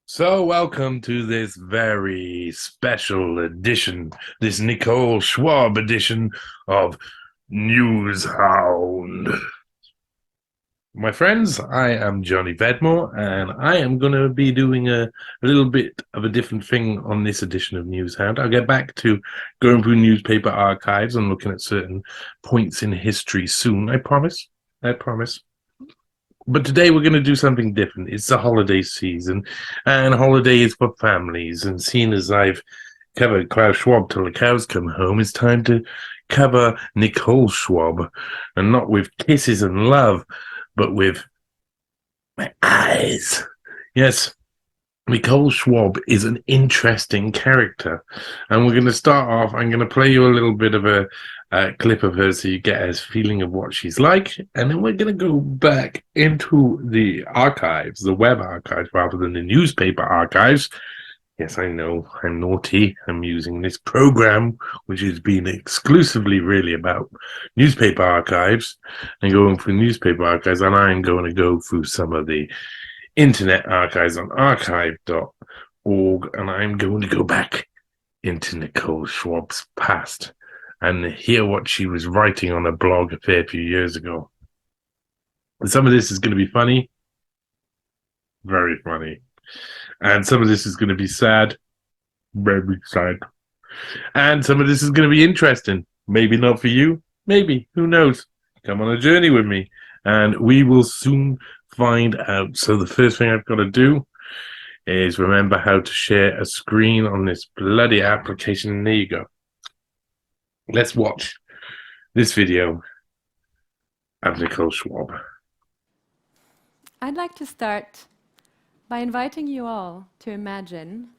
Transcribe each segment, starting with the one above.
So, welcome to this very special edition, this Nicole Schwab edition of Newshound. My friends, I am Johnny Vedmore, and I am going to be doing a little bit of a different thing on this edition of Newshound. I'll get back to going through newspaper archives and looking at certain points in history soon. I promise. I promise. But today we're going to do something different. It's the holiday season, and holidays for families. And seeing as I've covered Klaus Schwab till the cows come home, it's time to cover Nicole Schwab, and not with kisses and love, but with my eyes. Yes, Nicole Schwab is an interesting character, and we're going to start off. I'm going to play you a little bit of a clip of her so you get a feeling of what she's like, and then we're going to go back into the archives, the web archives rather than the newspaper archives. Yes, I know, I'm naughty. I'm using this program, which has been exclusively really about newspaper archives and going through newspaper archives, and I'm going to go through some of the internet archives on archive.org, and I'm going to go back into Nicole Schwab's past and hear what she was writing on a blog a fair few years ago. And some of this is going to be funny, very funny. And some of this is going to be sad, very sad. And some of this is going to be interesting. Maybe not for you, maybe, who knows? Come on a journey with me, and we will soon find out. So the first thing I've got to do is remember how to share a screen on this bloody application. And there you go. Let's watch this video of Nicole Schwab. I'd like to start by inviting you all to imagine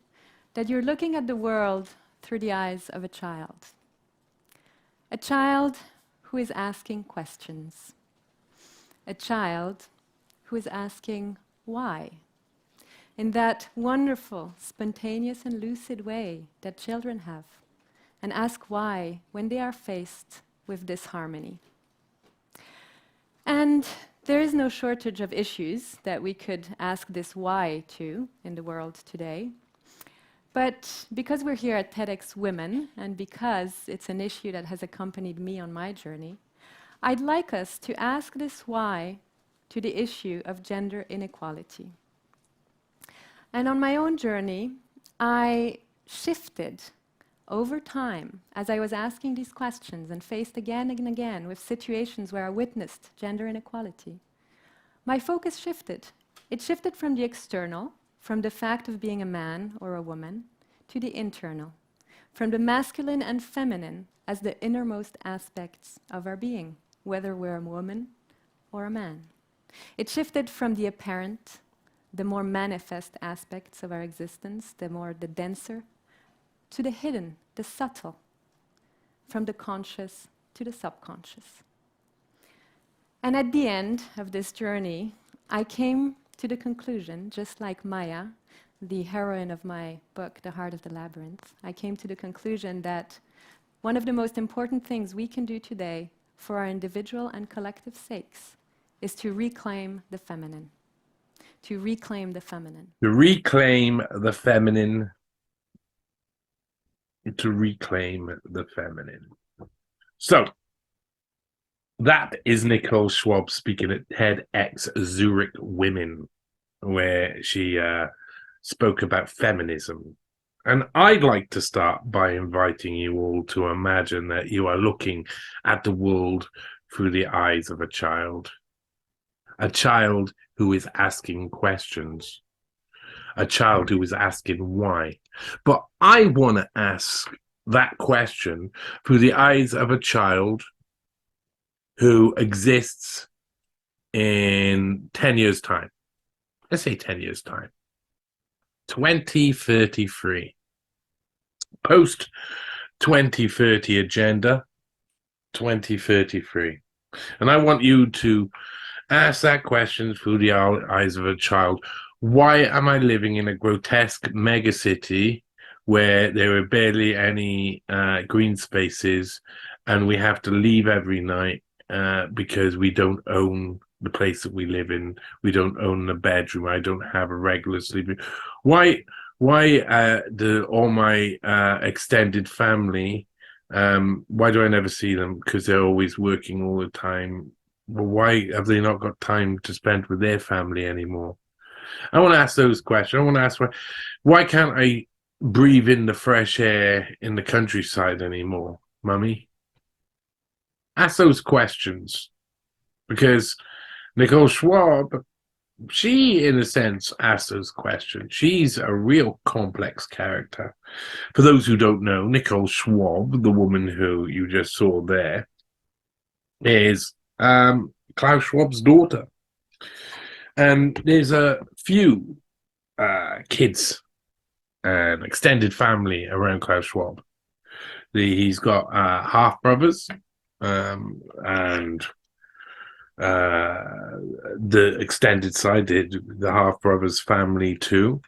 that you're looking at the world through the eyes of a child. A child who is asking questions. A child who is asking why. In that wonderful, spontaneous and lucid way that children have, and ask why when they are faced with disharmony. And there is no shortage of issues that we could ask this why to in the world today. But because we're here at TEDx Women, and because it's an issue that has accompanied me on my journey, I'd like us to ask this why to the issue of gender inequality. And on my own journey, I shifted over time as I was asking these questions and faced again and again with situations where I witnessed gender inequality. My focus shifted. It shifted from the external, from the fact of being a man or a woman, to the internal, from the masculine and feminine as the innermost aspects of our being, whether we're a woman or a man. It shifted from the apparent, the more manifest aspects of our existence, the denser, to the hidden, the subtle, from the conscious to the subconscious. And at the end of this journey, I came to the conclusion, just like Maya, the heroine of my book, The Heart of the Labyrinth, I came to the conclusion that one of the most important things we can do today for our individual and collective sakes is to reclaim the feminine. To reclaim the feminine. To reclaim the feminine. To reclaim the feminine. So, that is Nicole Schwab speaking at TEDx Zurich Women, where she spoke about feminism. And I'd like to start by inviting you all to imagine that you are looking at the world through the eyes of a child who is asking questions, a child who is asking why. But I want to ask that question through the eyes of a child who exists in 10 years' time. Let's say 10 years' time. 2033. Post 2030 agenda, 2033. And I want you to ask that question through the eyes of a child. Why am I living in a grotesque megacity where there are barely any green spaces and we have to leave every night because we don't own the place that we live in. We don't own a bedroom. I don't have a regular sleeping. Why do all my extended family, why do I never see them? Because they're always working all the time. Well, why have they not got time to spend with their family anymore? I want to ask those questions. I want to ask why can't I breathe in the fresh air in the countryside anymore, Mummy? Ask those questions, because Nicole Schwab, she, in a sense, asks those questions. She's a real complex character. For those who don't know, Nicole Schwab, the woman who you just saw there, is Klaus Schwab's daughter. And there's a few kids and extended family around Klaus Schwab. He's got half brothers, and the extended side, the half brothers family too,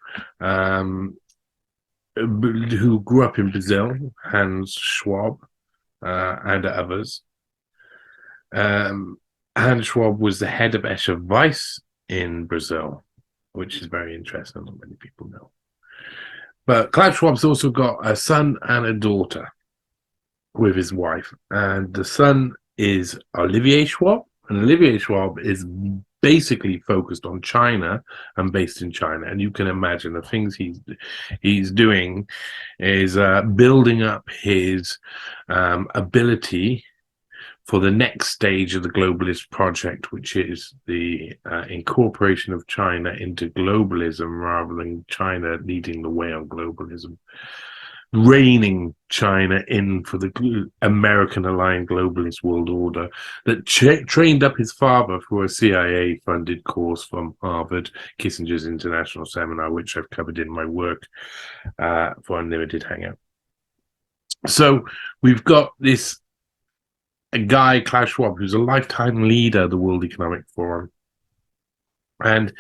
who grew up in Brazil, Hans Schwab, and others. Hans Schwab was the head of Escher Weiss in Brazil, which is very interesting. Not many people know. But Klaus Schwab's also got a son and a daughter with his wife. And the son is Olivier Schwab. And Olivier Schwab is basically focused on China and based in China. And you can imagine the things he's doing is building up his ability for the next stage of the globalist project, which is the incorporation of China into globalism rather than China leading the way on globalism. Reining China in for the American-aligned globalist world order that trained up his father for a CIA-funded course from Harvard, Kissinger's International Seminar, which I've covered in my work for Unlimited Hangout. So we've got this a guy, Klaus Schwab, who's a lifetime leader of the World Economic Forum. And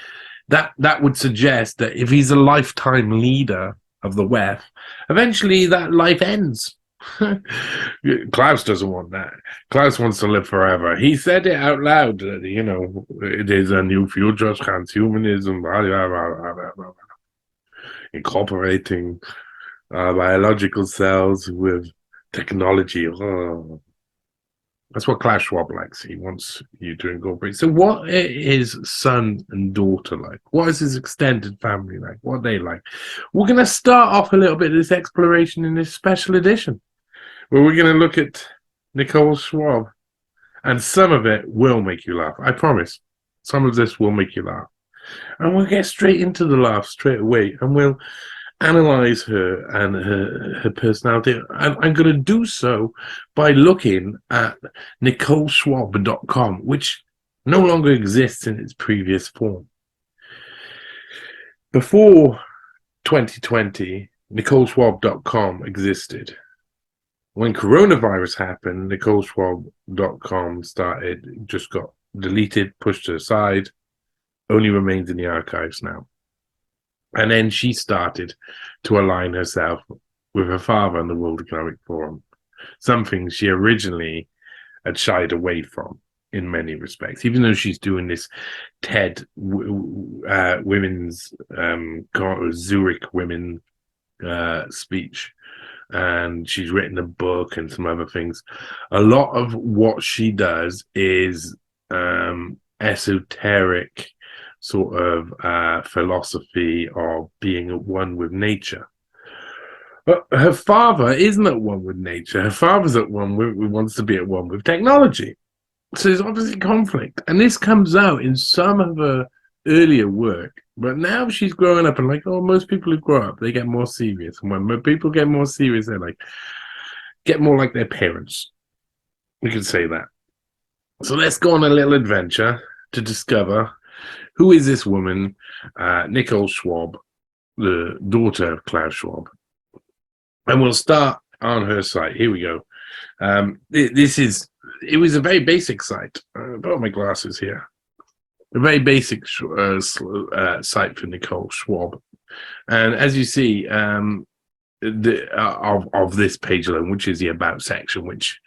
that would suggest that if he's a lifetime leader of the West, eventually that life ends. Klaus doesn't want that. Klaus wants to live forever. He said it out loud, you know, there's a new future, transhumanism, blah, blah, blah, blah, blah, incorporating biological cells with technology. Oh. That's what Klaus Schwab likes. He wants you to incorporate. So what is son and daughter like? What is his extended family like? What are they like? We're going to start off a little bit of this exploration in this special edition, where we're going to look at Nicole Schwab. And some of it will make you laugh. I promise. Some of this will make you laugh. And we'll get straight into the laugh straight away. And we'll analyze her and her personality. I'm going to do so by looking at NicoleSchwab.com, which no longer exists in its previous form. Before 2020, NicoleSchwab.com existed. When coronavirus happened, NicoleSchwab.com just got deleted, pushed to the side, only remains in the archives now. And then she started to align herself with her father and the World Economic Forum, something she originally had shied away from in many respects, even though she's doing this TED women's Zurich women speech, and she's written a book and some other things. A lot of what she does is esoteric sort of philosophy of being at one with nature. But her father isn't at one with nature. Her father's at one with, wants to be at one with technology. So there's obviously conflict. And this comes out in some of her earlier work. But now she's growing up and like, oh, most people who grow up, they get more serious. And when people get more serious, they're like, get more like their parents. We could say that. So let's go on a little adventure to discover who is this woman, Nicole Schwab, the daughter of Klaus Schwab. And we'll start on her site. Here we go. It was a very basic site. I've got my glasses here. A very basic site for Nicole Schwab. And as you see, of this page alone, which is the About section, which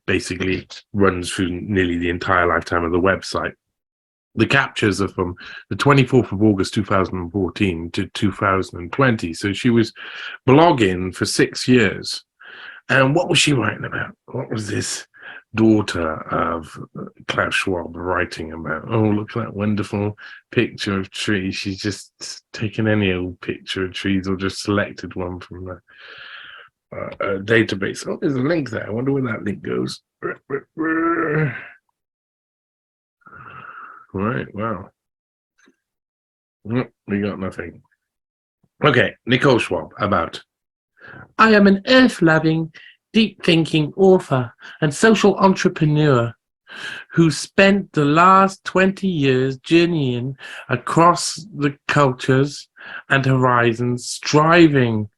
basically runs through nearly the entire lifetime of the website, The captures are from the 24th of August 2014 to 2020. So she was blogging for 6 years. And what was she writing about? What was this daughter of Klaus Schwab writing about? Oh, look at that wonderful picture of trees. She's just taken any old picture of trees or just selected one from the database. Oh, there's a link there. I wonder where that link goes. Right, wow. We got nothing. Okay, Nicole Schwab about I am an earth-loving, deep-thinking author and social entrepreneur who spent the last 20 years journeying across the cultures and horizons, striving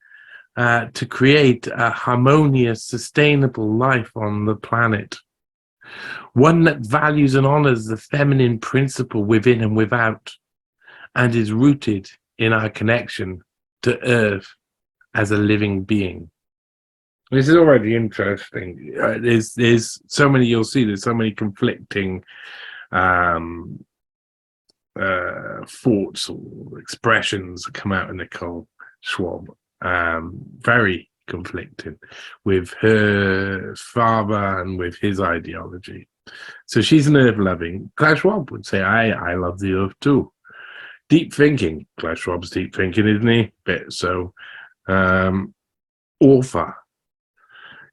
to create a harmonious, sustainable life on the planet. One that values and honors the feminine principle within and without, and is rooted in our connection to Earth as a living being. This is already interesting. There's so many, you'll see there's so many conflicting thoughts or expressions that come out of Nicole Schwab. Very conflicting with her father and with his ideology. So she's an earth loving. Klaus Schwab would say, I love the earth too. Deep thinking. Klaus Schwab's deep thinking, isn't he? Bit so. Author.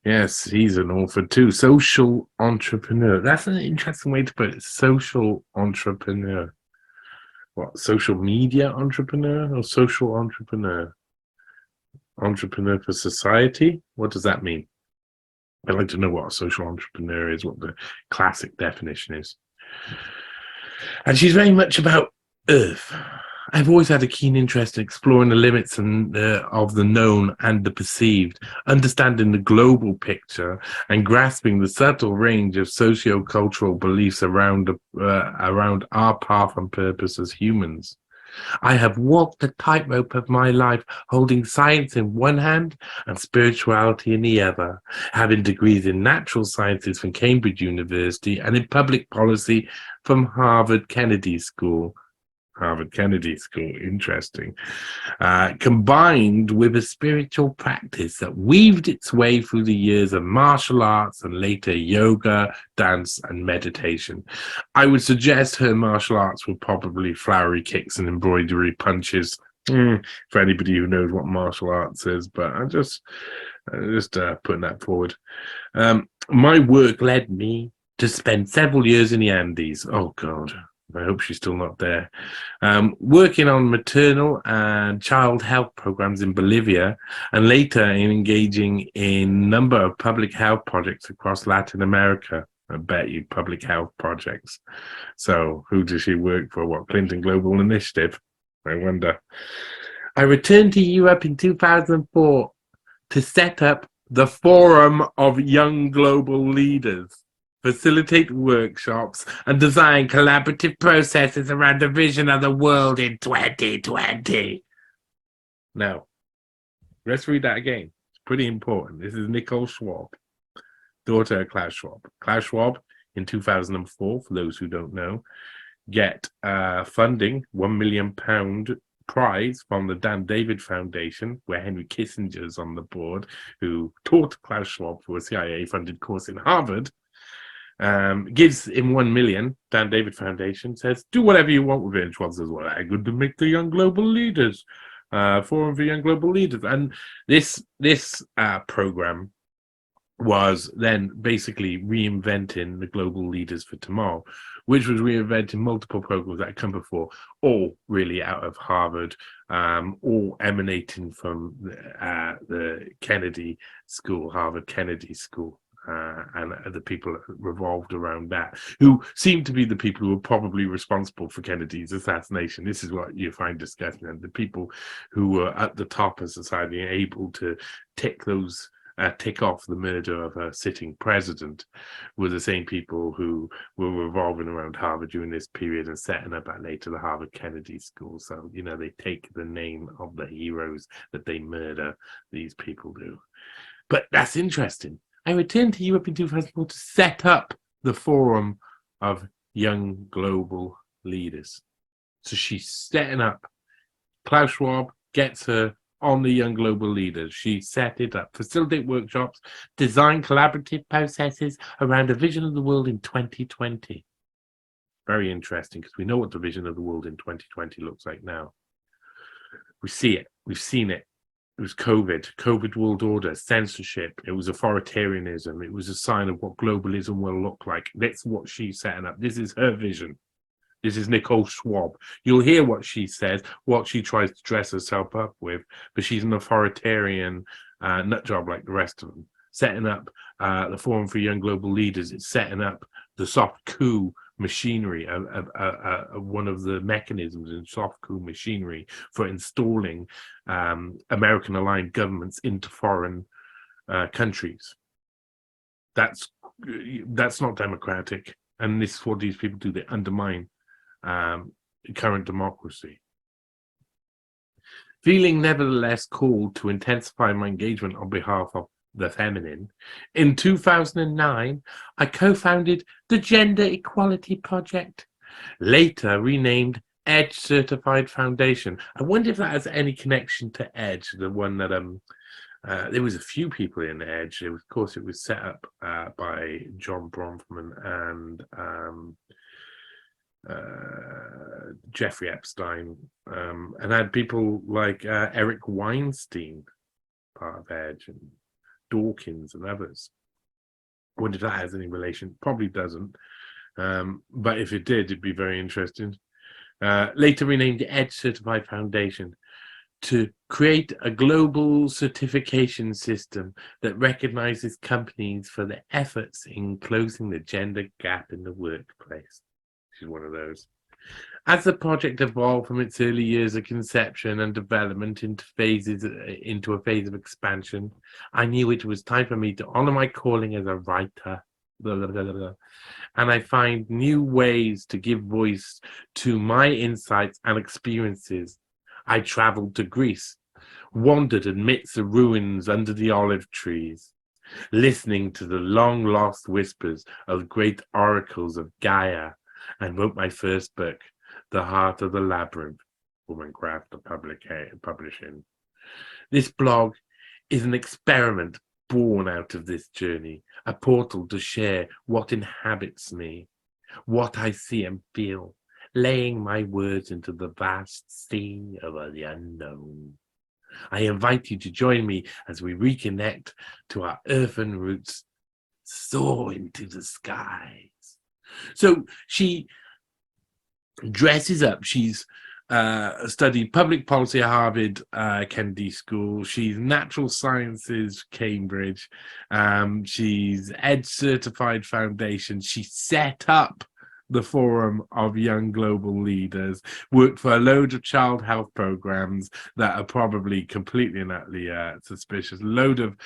Yes, he's an author too. Social entrepreneur. That's an interesting way to put it. Social entrepreneur. What? Social media entrepreneur or social entrepreneur? Entrepreneur for society? What does that mean? I'd like to know what a social entrepreneur is, what the classic definition is. And she's very much about Earth. I've always had a keen interest in exploring the limits of the known and the perceived, understanding the global picture and grasping the subtle range of socio-cultural beliefs around our path and purpose as humans. I have walked the tightrope of my life, holding science in one hand and spirituality in the other, having degrees in natural sciences from Cambridge University and in public policy from Harvard Kennedy School. Interesting. Combined with a spiritual practice that weaved its way through the years of martial arts and later yoga, dance, and meditation. I would suggest her martial arts were probably flowery kicks and embroidery punches. For anybody who knows what martial arts is, but I'm just putting that forward. My work led me to spend several years in the Andes. Oh, God. I hope she's still not there. Working on maternal and child health programs in Bolivia, and later in engaging in a number of public health projects across Latin America. I bet you public health projects. So who does she work for? What, Clinton Global Initiative? I wonder. I returned to Europe in 2004 to set up the Forum of Young Global Leaders, facilitate workshops, and design collaborative processes around the vision of the world in 2020. Now, let's read that again. It's pretty important. This is Nicole Schwab, daughter of Klaus Schwab. Klaus Schwab, in 2004, for those who don't know, get funding, £1 million prize from the Dan David Foundation, where Henry Kissinger's on the board, who taught Klaus Schwab for a CIA-funded course in Harvard. Gives him 1 million. Dan David Foundation says, do whatever you want with it. And Schwab says, well, I'm going to make the Young Global Leaders, Forum for Young Global Leaders. And this program was then basically reinventing the global leaders for tomorrow, which was reinventing multiple programs that had come before, all really out of Harvard, all emanating from the Kennedy School, Harvard Kennedy School. And the people revolved around that, who seem to be the people who were probably responsible for Kennedy's assassination. This is what you find discussing, and the people who were at the top of society and able to tick off the murder of a sitting president were the same people who were revolving around Harvard during this period and setting up later the Harvard Kennedy School. So, they take the name of the heroes that they murder, these people do. But that's interesting. I returned to Europe in 2004 to set up the Forum of Young Global leaders. So she's setting up. Klaus Schwab gets her on the Young Global Leaders. She set it up, facilitate workshops, design collaborative processes around a vision of the world in 2020. Very interesting, because we know what the vision of the world in 2020 looks like now. We see it. We've seen it. It was COVID world order, censorship. It was authoritarianism. It was a sign of what globalism will look like. That's what she's setting up. This is her vision. This is Nicole Schwab. You'll hear what she says, what she tries to dress herself up with, but she's an authoritarian nut job like the rest of them. Setting up the Forum for Young Global Leaders. It's setting up the soft coup machinery, one of the mechanisms in soft coup machinery for installing American aligned governments into foreign countries. That's not democratic, and this is what these people do. They undermine current democracy. Feeling nevertheless called to intensify my engagement on behalf of the feminine, in 2009, I co-founded the Gender Equality Project, later renamed Edge Certified Foundation. I wonder if that has any connection to Edge, the one that there was a few people in Edge. Of course, it was set up by John Bronfman and Jeffrey Epstein, and had people like Eric Weinstein, part of Edge, and Dawkins and others. I wonder if that has any relation. Probably doesn't, but if it did, it'd be very interesting. Later renamed the Edge Certified Foundation to create a global certification system that recognizes companies for their efforts in closing the gender gap in the workplace. She's one of those. As the project evolved from its early years of conception and development into a phase of expansion, I knew it was time for me to honor my calling as a writer. And I find new ways to give voice to my insights and experiences. I traveled to Greece, wandered amidst the ruins under the olive trees, listening to the long-lost whispers of great oracles of Gaia, and wrote my first book, The Heart of the Labyrinth, Womancraft Publishing. This blog is an experiment born out of this journey, a portal to share what inhabits me, what I see and feel, laying my words into the vast sea of the unknown. I invite you to join me as we reconnect to our earthen roots, soar into the skies. So she dresses up. She's studied public policy at Harvard Kennedy School. She's natural sciences, Cambridge. She's Edge Certified Foundation. She set up the Forum of Young Global Leaders, worked for a load of child health programs that are probably completely and utterly suspicious, load of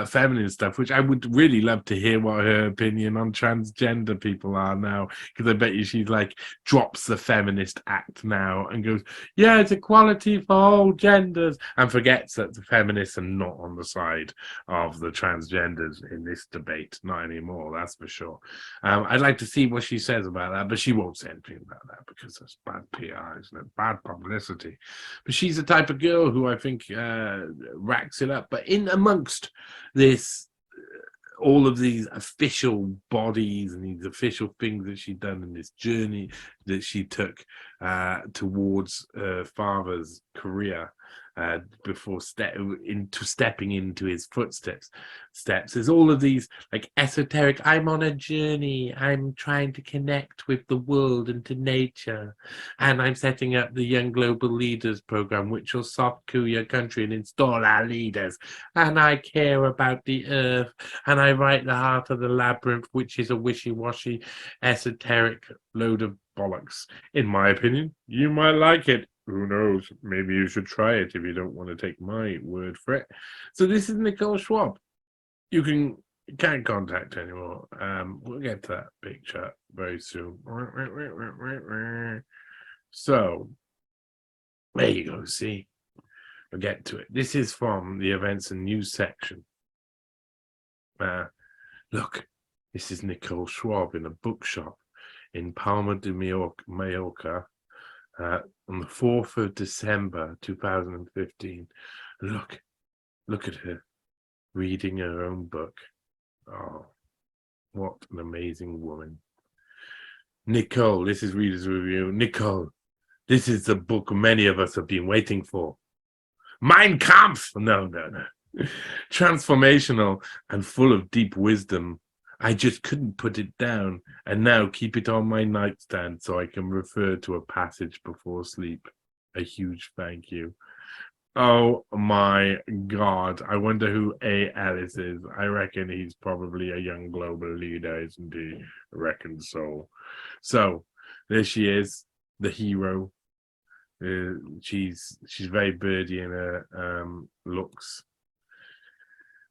feminine stuff, which I would really love to hear what her opinion on transgender people are now, because I bet you she's like drops the feminist act now and goes, yeah, it's equality for all genders, and forgets that the feminists are not on the side of the transgenders in this debate, not anymore, that's for sure. I'd like to see what she says about that, but she won't say anything about that because it's bad PR, isn't it? Bad publicity. But she's the type of girl who I think racks it up. But in amongst this, all of these official bodies and these official things that she'd done in this journey that she took towards her father's career, before stepping into his footsteps. There's all of these like esoteric, I'm on a journey, I'm trying to connect with the world and to nature, and I'm setting up the Young Global Leaders program, which will soft coup your country and install our leaders, and I care about the earth, and I write The Heart of the Labyrinth, which is a wishy-washy esoteric load of bollocks. In my opinion, you might like it. Who knows? Maybe you should try it if you don't want to take my word for it. So this is Nicole Schwab. You can't contact anymore. We'll get to that picture very soon. So there you go. See, we'll get to it. This is from the events and news section. Look, this is Nicole Schwab in a bookshop in Palma de Mallorca on the 4th of December 2015. Look at her reading her own book. Oh, what an amazing woman. Nicole, this is Reader's Review. Nicole, this is the book many of us have been waiting for. Mein Kampf! No. Transformational and full of deep wisdom. I just couldn't put it down, and now keep it on my nightstand so I can refer to a passage before sleep. A huge thank you. Oh my God. I wonder who A. Ellis is. I reckon he's probably a young global leader, isn't he? I reckon so. So, there she is, the hero. She's very birdie in her looks.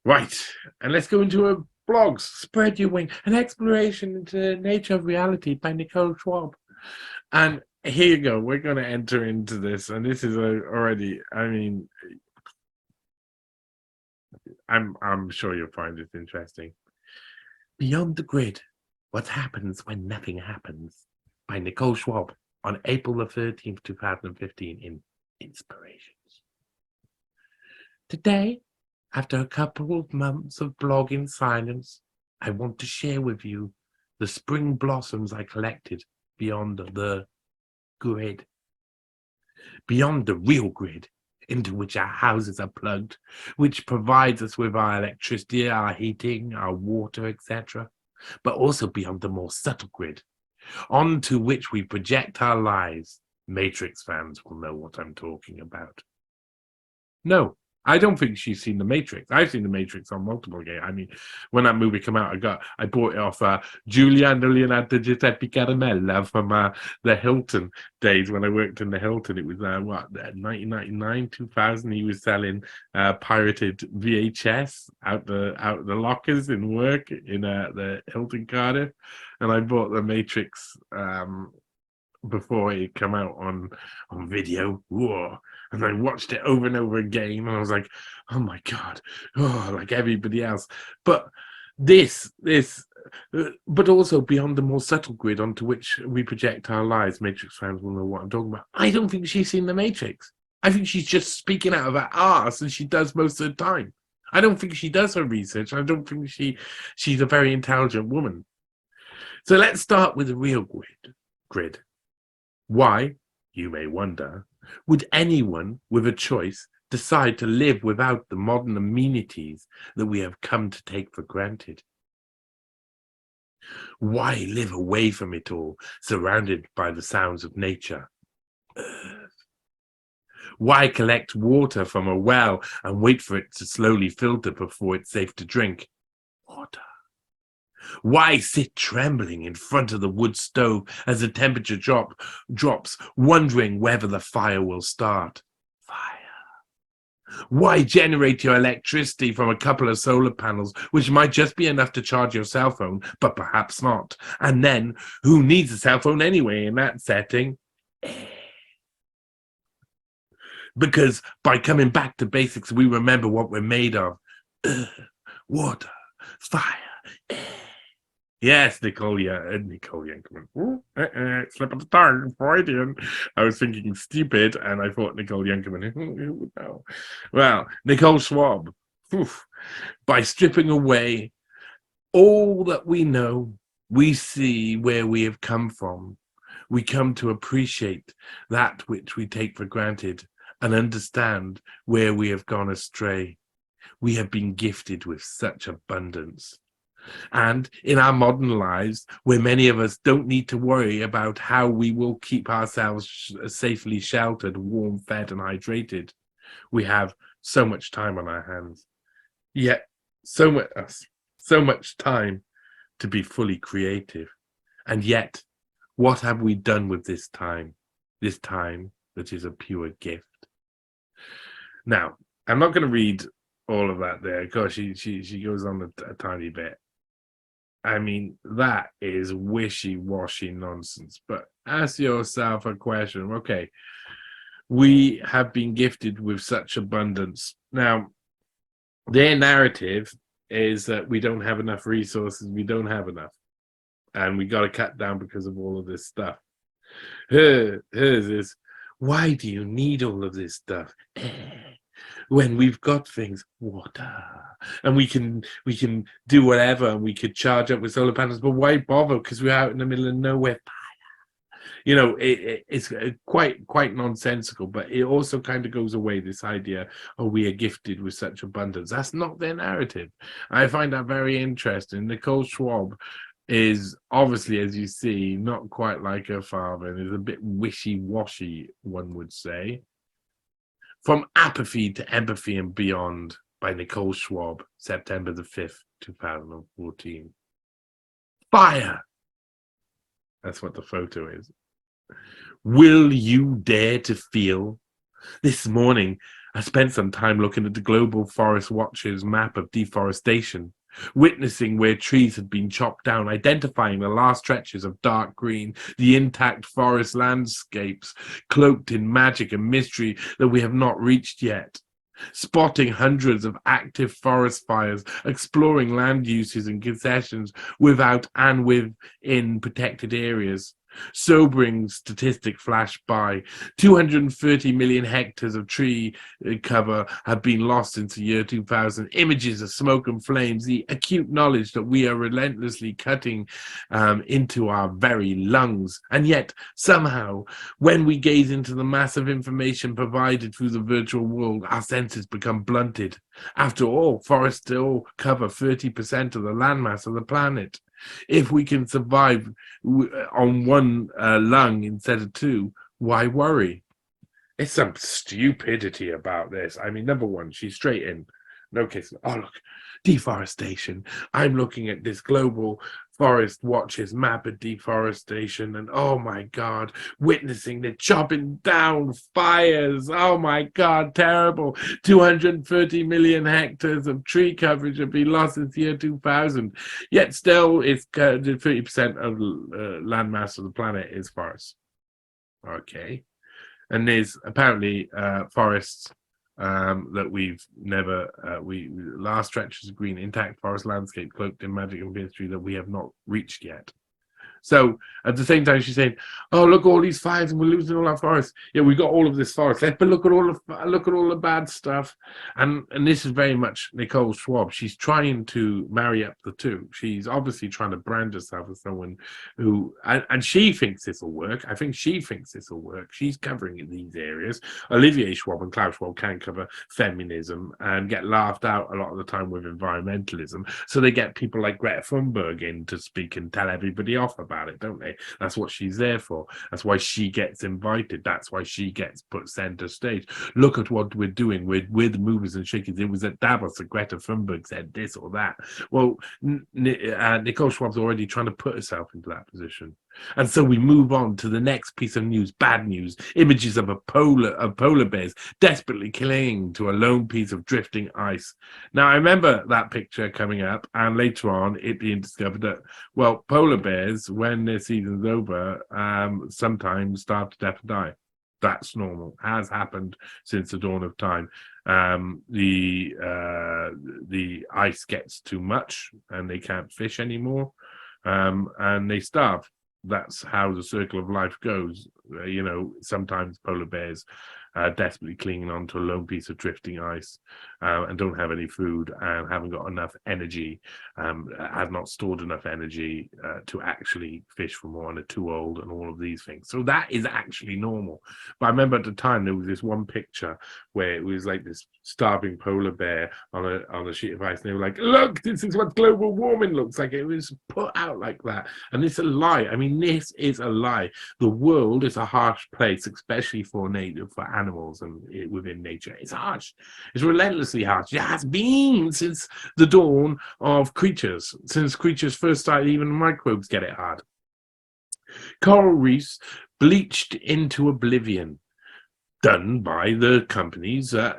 Right, and let's go into her blogs. Spread Your Wing, an exploration into the nature of reality by Nicole Schwab. And here you go. We're going to enter into this, and this is already. I mean, I'm sure you'll find it interesting. Beyond the Grid: What Happens When Nothing Happens by Nicole Schwab on April the 13th, 2015 in Inspirations. Today, after a couple of months of blogging silence, I want to share with you the spring blossoms I collected beyond the grid. Beyond the real grid, into which our houses are plugged, which provides us with our electricity, our heating, our water, etc. But also beyond the more subtle grid, onto which we project our lives. Matrix fans will know what I'm talking about. No, I don't think she's seen The Matrix. I've seen The Matrix on multiple games. I mean, when that movie came out, I bought it off Giuliano Leonardo Giuseppe Caramella from the Hilton days when I worked in the Hilton. It was 1999, 2000. He was selling pirated VHS out the lockers in work in the Hilton Cardiff, and I bought The Matrix before it came out on video. Whoa. And I watched it over and over again, and I was like, oh my God, like everybody else. But but also beyond the more subtle grid onto which we project our lives. Matrix fans will know what I'm talking about. I don't think she's seen The Matrix. I think she's just speaking out of her arse, and she does most of the time. I don't think she does her research. I don't think she's a very intelligent woman. So let's start with the real grid. Why, you may wonder, would anyone with a choice decide to live without the modern amenities that we have come to take for granted? Why live away from it all, surrounded by the sounds of nature? Why collect water from a well and wait for it to slowly filter before it's safe to drink? Water. Why sit trembling in front of the wood stove as the temperature drops, wondering whether the fire will start? Fire. Why generate your electricity from a couple of solar panels, which might just be enough to charge your cell phone, but perhaps not? And then, who needs a cell phone anyway in that setting? Because by coming back to basics, we remember what we're made of. Water, fire, air. Yes, Nicole Yankovic. Slip of the tongue, Freudian. I was thinking stupid, and I thought Nicole Yankovic. Who would know? Well, Nicole Schwab. By stripping away all that we know, we see where we have come from. We come to appreciate that which we take for granted and understand where we have gone astray. We have been gifted with such abundance. And in our modern lives, where many of us don't need to worry about how we will keep ourselves safely sheltered, warm, fed, and hydrated, we have so much time on our hands. Yet, so much time to be fully creative. And yet, what have we done with this time? This time that is a pure gift. Now, I'm not going to read all of that there. Gosh, she goes on a tiny bit. I mean, that is wishy-washy nonsense. But ask yourself a question. Okay, we have been gifted with such abundance. Now, their narrative is that we don't have enough resources. We don't have enough. and we got to cut down because of all of this stuff. Hers is, why do you need all of this stuff? When we've got things, water, and we can do whatever, and we could charge up with solar panels, but why bother? Because we're out in the middle of nowhere. You know, it's quite nonsensical, but it also kind of goes away, this idea, oh, we are gifted with such abundance. That's not their narrative. I find that very interesting. Nicole Schwab is obviously, as you see, not quite like her father, and is a bit wishy-washy, one would say. From Apathy to Empathy and Beyond by Nicole Schwab, September the 5th, 2014. Fire! That's what the photo is. Will you dare to feel? This morning, I spent some time looking at the Global Forest Watch's map of deforestation, witnessing where trees had been chopped down, identifying the last stretches of dark green, the intact forest landscapes cloaked in magic and mystery that we have not reached yet. Spotting hundreds of active forest fires, exploring land uses and concessions without and within protected areas. Sobering statistic flashed by. 230 million hectares of tree cover have been lost since the year 2000. Images of smoke and flames, the acute knowledge that we are relentlessly cutting into our very lungs. And yet, somehow, when we gaze into the massive information provided through the virtual world, our senses become blunted. After all, forests still cover 30% of the landmass of the planet. If we can survive on one lung instead of two, why worry? It's some stupidity about this. I mean, number one, she's straight in. No kissing. Oh, look, deforestation. I'm looking at this Global Forest Watch's map of deforestation, and oh my God, witnessing the chopping down fires. Oh my God, terrible. 230 million hectares of tree coverage have been lost since the year 2000. Yet still, it's 30% of landmass of the planet is forests. Okay. And there's apparently forests that we've never, last stretches of green, intact forest landscape cloaked in magic and mystery that we have not reached yet. So at the same time, she's saying, "Oh, look, all these fires, and we're losing all our forests. Yeah, we got all of this forest left, but look at all the bad stuff." And this is very much Nicole Schwab. She's trying to marry up the two. She's obviously trying to brand herself as someone who, and she thinks this will work. I think she thinks this will work. She's covering these areas. Olivier Schwab and Klaus Schwab can cover feminism and get laughed out a lot of the time with environmentalism. So they get people like Greta Thunberg in to speak and tell everybody off about it, don't they? That's what she's there for. That's why she gets invited. That's why she gets put center stage. Look at what we're doing. We're the movers and shakers. It was at Davos that Greta Thunberg said this or that. Well, Nicole Schwab's already trying to put herself into that position. And so we move on to the next piece of news, bad news. Images of polar bears desperately clinging to a lone piece of drifting ice. Now, I remember that picture coming up, and later on it being discovered that, well, polar bears, when their season's over, sometimes starve to death and die. That's normal. Has happened since the dawn of time. The ice gets too much, and they can't fish anymore, and they starve. That's how the circle of life goes. You know, sometimes polar bears desperately clinging onto a lone piece of drifting ice and don't have any food and haven't got enough energy, have not stored enough energy to actually fish for more and are too old and all of these things. So that is actually normal. But I remember at the time there was this one picture where it was like this starving polar bear on a sheet of ice, and they were like, "Look, this is what global warming looks like." It was put out like that, and it's a lie. I mean, this is a lie. The world is a harsh place, especially for animals and within nature. It's harsh. It's relentlessly harsh. It has been since the dawn of creatures, since creatures first started. Even microbes get it hard. Coral reefs bleached into oblivion, done by the companies that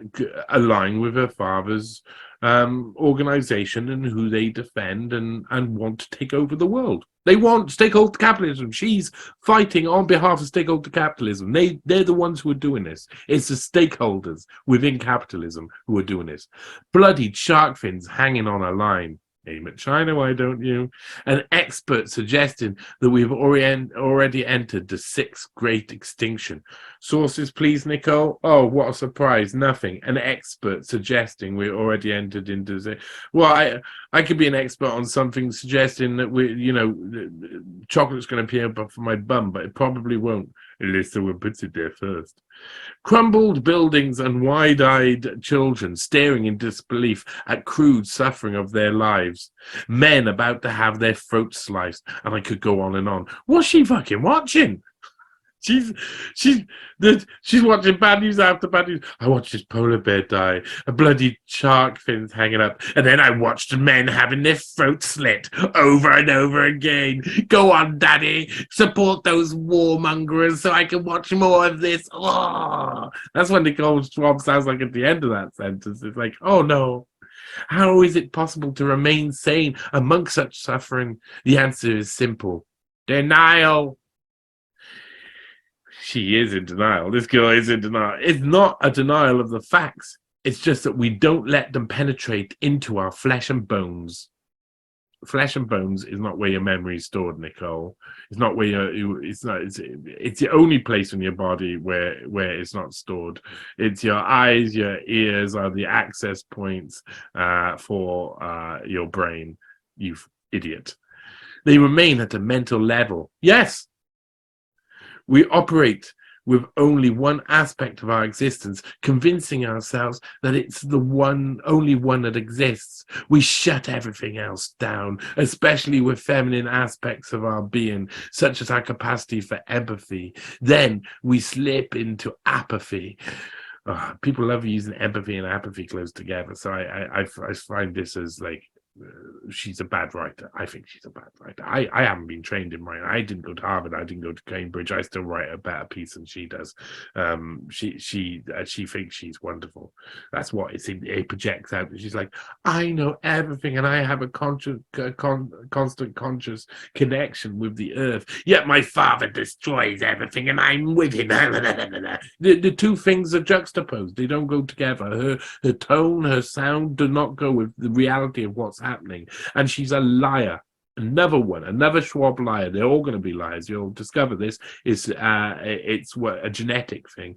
align with her father's organization and who they defend and want to take over the world. They want stakeholder capitalism. She's fighting on behalf of stakeholder capitalism. They're the ones who are doing this. It's the stakeholders within capitalism who are doing this. Bloodied shark fins hanging on a line. Aim at China, why don't you? An expert suggesting that we've already entered the sixth great extinction. Sources, please, Nicole. Oh, what a surprise. Nothing. An expert suggesting we already entered into the... Well, I could be an expert on something suggesting that chocolate's going to appear for my bum, but it probably won't, unless someone puts it there first. Crumbled buildings and wide-eyed children staring in disbelief at crude suffering of their lives. Men about to have their throats sliced, and I could go on and on. What's she fucking watching? She's watching bad news after bad news. I watched this polar bear die, a bloody shark fins hanging up, and then I watched men having their throats slit over and over again. Go on, Daddy, support those warmongers so I can watch more of this. Oh, that's what Nicole Schwab sounds like at the end of that sentence. It's like, oh no. How is it possible to remain sane amongst such suffering? The answer is simple. Denial. She is in denial. This girl is in denial. It's not a denial of the facts. It's just that we don't let them penetrate into our flesh and bones. Flesh and bones is not where your memory is stored, Nicole. It's not where it's the only place in your body where it's not stored. It's your eyes, your ears are the access points for your brain, you idiot. They remain at a mental level. Yes. We operate with only one aspect of our existence, convincing ourselves that it's the only one that exists. We shut everything else down, especially with feminine aspects of our being, such as our capacity for empathy. Then we slip into apathy. People love using empathy and apathy close together, so I find this as like, she's a bad writer. I think she's a bad writer. I haven't been trained in writing. I didn't go to Harvard. I didn't go to Cambridge. I still write a better piece than she does. She thinks she's wonderful. That's what it projects out. She's like, I know everything, and I have a constant conscious connection with the earth. Yet my father destroys everything, and I'm with him. The two things are juxtaposed. They don't go together. Her tone, her sound do not go with the reality of what's happening, and she's a liar. Another Schwab liar. They're all going to be liars. You'll discover this is it's a genetic thing.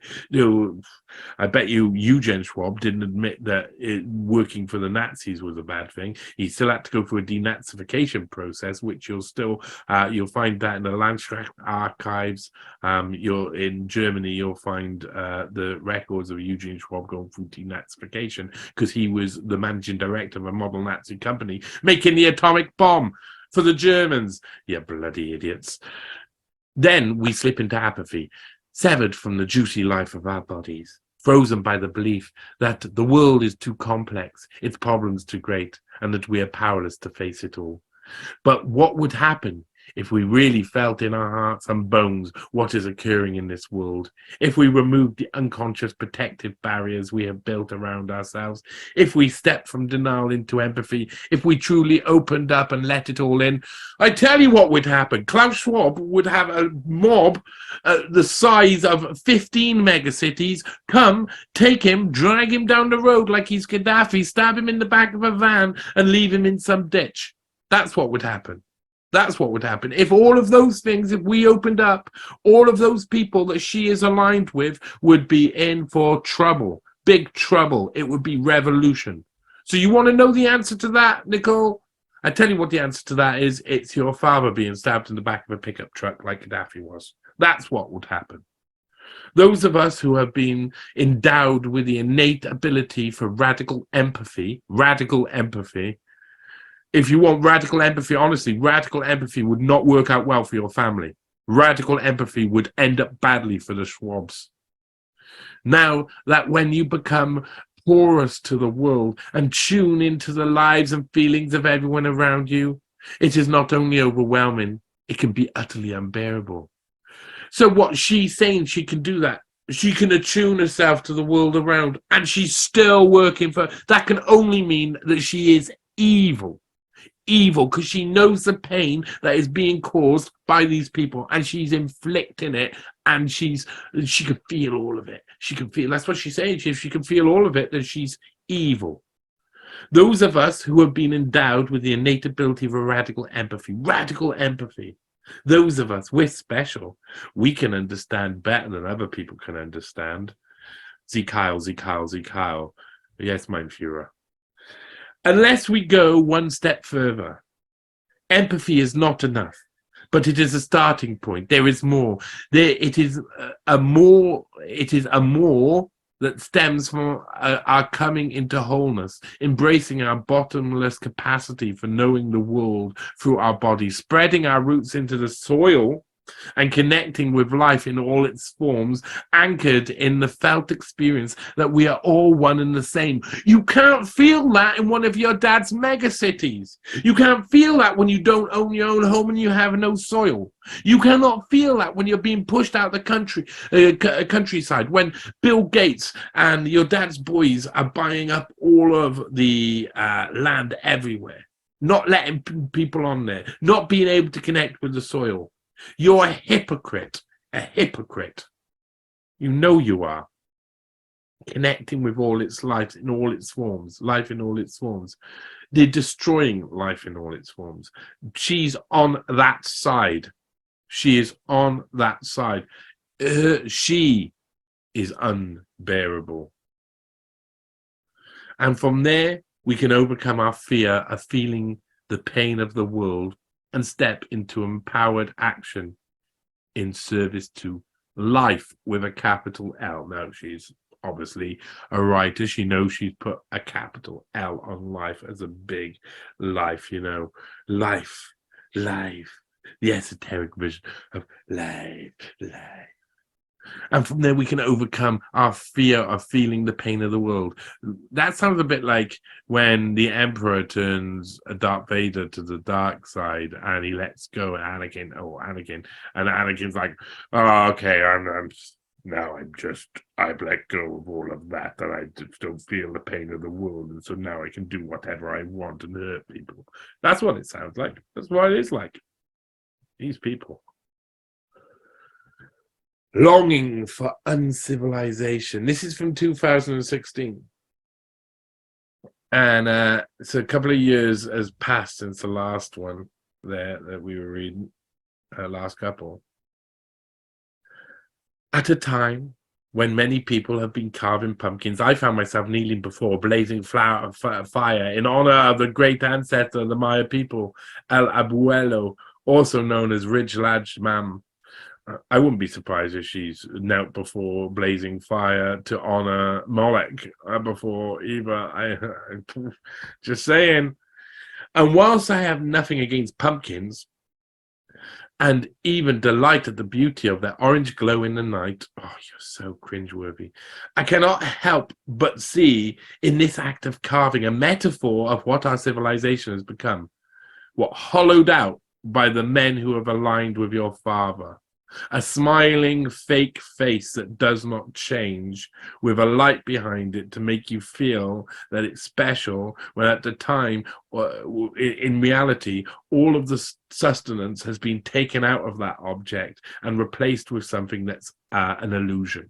I bet you Eugene Schwab didn't admit that working for the Nazis was a bad thing. He still had to go through a denazification process, which you'll find that in the Landschrift archives. You're in Germany, you'll find the records of Eugene Schwab going through denazification because he was the managing director of a model Nazi company making the atomic bomb for the Germans. You bloody idiots. Then we slip into apathy, severed from the juicy life of our bodies, frozen by the belief that the world is too complex, its problems too great, and that we are powerless to face it all. But what would happen if we really felt in our hearts and bones what is occurring in this world, if we removed the unconscious protective barriers we have built around ourselves, if we stepped from denial into empathy, if we truly opened up and let it all in? I tell you what would happen. Klaus Schwab would have a mob the size of 15 megacities come, take him, drag him down the road like he's Gaddafi, stab him in the back of a van and leave him in some ditch. That's what would happen. That's what would happen. If all of those things, if we opened up, all of those people that she is aligned with would be in for trouble, big trouble. It would be revolution. So you want to know the answer to that, Nicole? I tell you what the answer to that is. It's your father being stabbed in the back of a pickup truck like Gaddafi was. That's what would happen. Those of us who have been endowed with the innate ability for radical empathy, if you want radical empathy, honestly, radical empathy would not work out well for your family. Radical empathy would end up badly for the Schwabs. Now that when you become porous to the world and tune into the lives and feelings of everyone around you, it is not only overwhelming, it can be utterly unbearable. So what she's saying, she can do that. She can attune herself to the world around, and she's still working for... That can only mean that she is evil, because she knows the pain that is being caused by these people, and she's inflicting it, and she can feel all of it. She can feel... That's what she's saying. If she can feel all of it, then she's evil. Those of us who have been endowed with the innate ability of a radical empathy, those of us, we're special. We can understand better than other people can understand. Sie Kyle, Sie Kyle, Sie Kyle. Yes, mein Führer. Unless we go one step further, empathy is not enough, but it is a starting point. There is more. It is a more that stems from our coming into wholeness, embracing our bottomless capacity for knowing the world through our bodies, spreading our roots into the soil and connecting with life in all its forms, anchored in the felt experience that we are all one and the same. You can't feel that in one of your dad's megacities. You can't feel that when you don't own your own home and you have no soil. You cannot feel that when you're being pushed out the countryside, when Bill Gates and your dad's boys are buying up all of the land everywhere, not letting people on there, not being able to connect with the soil. You're a hypocrite. You know you are. Connecting with all its life in all its forms, life in all its forms. They're destroying life in all its forms. She's on that side. She is on that side. She is unbearable. And from there, we can overcome our fear of feeling the pain of the world and step into empowered action in service to life with a capital L. Now, she's obviously a writer. She knows she's put a capital L on life as a big life, you know. Life. The esoteric vision of life. And from there, we can overcome our fear of feeling the pain of the world. That sounds a bit like when the Emperor turns Darth Vader to the dark side and he lets go Anakin. And Anakin's like, oh, okay, I've let go of all of that, and I just don't feel the pain of the world, and so now I can do whatever I want and hurt people. That's what it sounds like. That's what it is like. These people. Longing for uncivilization. This is from 2016. And so a couple of years has passed since the last one there that we were reading, last couple. At a time when many people have been carving pumpkins, I found myself kneeling before a blazing fire in honor of the great ancestor of the Maya people, El Abuelo, also known as Ridge Lodge Mam. I wouldn't be surprised if she's knelt before blazing fire to honor Molech before Eva. Just saying. And whilst I have nothing against pumpkins, and even delight at the beauty of their orange glow in the night, oh, you're so cringeworthy, I cannot help but see in this act of carving a metaphor of what our civilization has become, what hollowed out by the men who have aligned with your father. A smiling fake face that does not change, with a light behind it to make you feel that it's special, when at the time, in reality, all of the sustenance has been taken out of that object and replaced with something that's an illusion.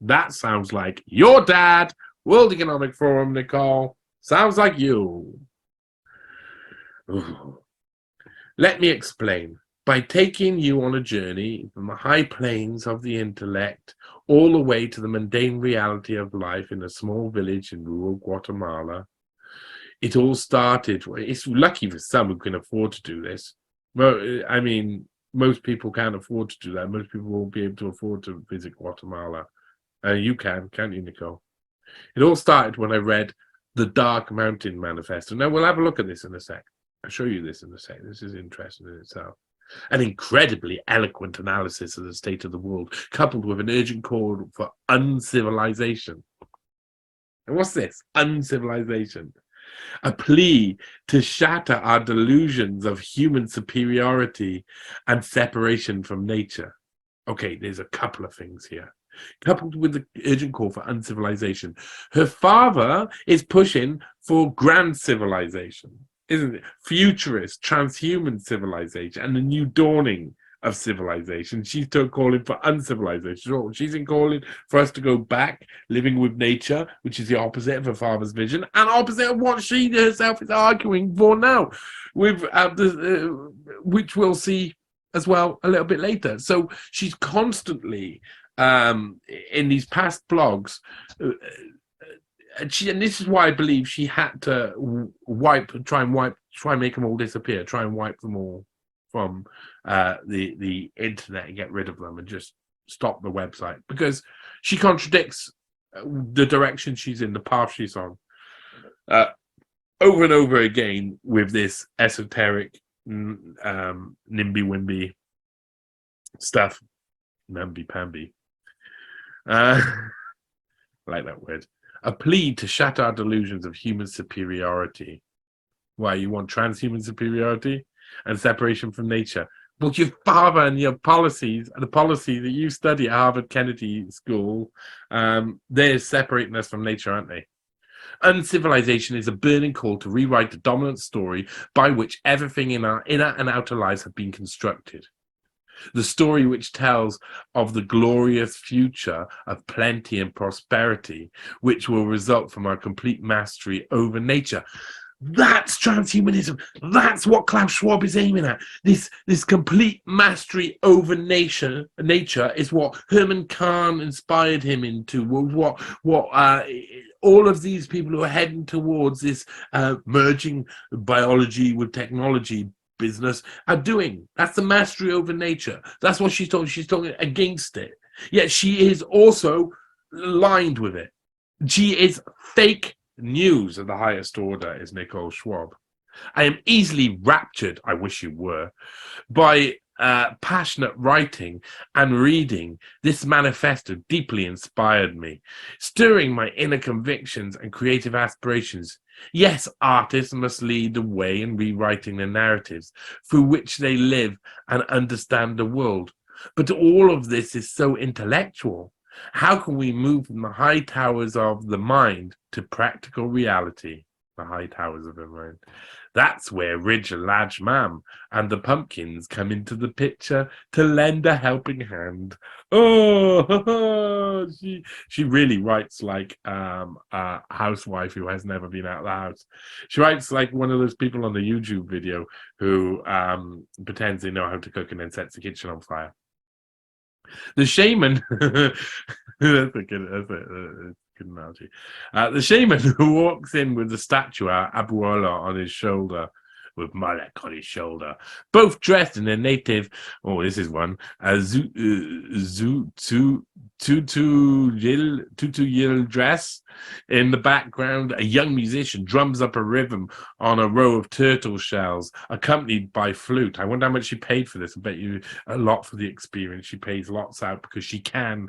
That sounds like your dad, World Economic Forum, Nicole. Sounds like you. Ooh. Let me explain. By taking you on a journey from the high plains of the intellect all the way to the mundane reality of life in a small village in rural Guatemala, it all started. It's lucky for some who can afford to do this. Well, I mean, most people can't afford to do that. Most people won't be able to afford to visit Guatemala. You can't you, Nicole? It all started when I read the Dark Mountain Manifesto. Now, we'll have a look at this in a sec. I'll show you this in a sec. This is interesting in itself. An incredibly eloquent analysis of the state of the world, coupled with an urgent call for uncivilization. And what's this? Uncivilization. A plea to shatter our delusions of human superiority and separation from nature. Okay, there's a couple of things here. Coupled with the urgent call for uncivilization. Her father is pushing for grand civilization, isn't it? Futurist, transhuman civilization and the new dawning of civilization. She's calling for uncivilization. She's calling for us to go back, living with nature, which is the opposite of her father's vision, and opposite of what she herself is arguing for now, with which we'll see as well a little bit later. So she's constantly in these past blogs. And this is why I believe she had to try and make them all disappear, try and wipe them all from the internet and get rid of them and just stop the website, because she contradicts the direction she's in, the path she's on, over and over again with this esoteric nimby-wimby stuff, namby-pamby. I like that word. A plea to shatter our delusions of human superiority. Why, you want transhuman superiority and separation from nature? Well, your father and your policies, the policy that you study at Harvard Kennedy School, they're separating us from nature, aren't they? Uncivilization is a burning call to rewrite the dominant story by which everything in our inner and outer lives have been constructed. The story which tells of the glorious future of plenty and prosperity, which will result from our complete mastery over nature. That's transhumanism. That's what Klaus Schwab is aiming at. This complete mastery over nature is what Herman Kahn inspired him into. What all of these people who are heading towards this merging biology with technology business are doing. That's the mastery over nature. That's what she's talking. She's talking against it. Yet she is also lined with it. She is fake news of the highest order, is Nicole Schwab. I am easily raptured, I wish you were, by passionate writing and reading. This manifesto deeply inspired me, stirring my inner convictions and creative aspirations. Yes, artists must lead the way in rewriting the narratives through which they live and understand the world. But all of this is so intellectual. How can we move from the high towers of the mind to practical reality? The high towers of the mind. That's where Ridge and Ladge Mam and the Pumpkins come into the picture to lend a helping hand. Oh, she really writes like a housewife who has never been out of the house. She writes like one of those people on the YouTube video who pretends they know how to cook and then sets the kitchen on fire. The shaman, that's a good analogy. The shaman who walks in with the statue Abuela on his shoulder, with Malek on his shoulder, both dressed in their native, this is one, tutu dress. In the background, a young musician drums up a rhythm on a row of turtle shells, accompanied by flute. I wonder how much she paid for this. I bet you a lot for the experience. She pays lots out because she can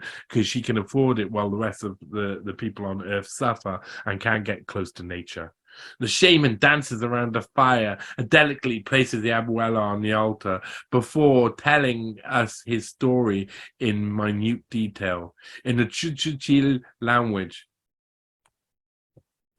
afford it, while the rest of the people on Earth suffer and can't get close to nature. The shaman dances around the fire and delicately places the abuela on the altar before telling us his story in minute detail in the Chuchuchil language.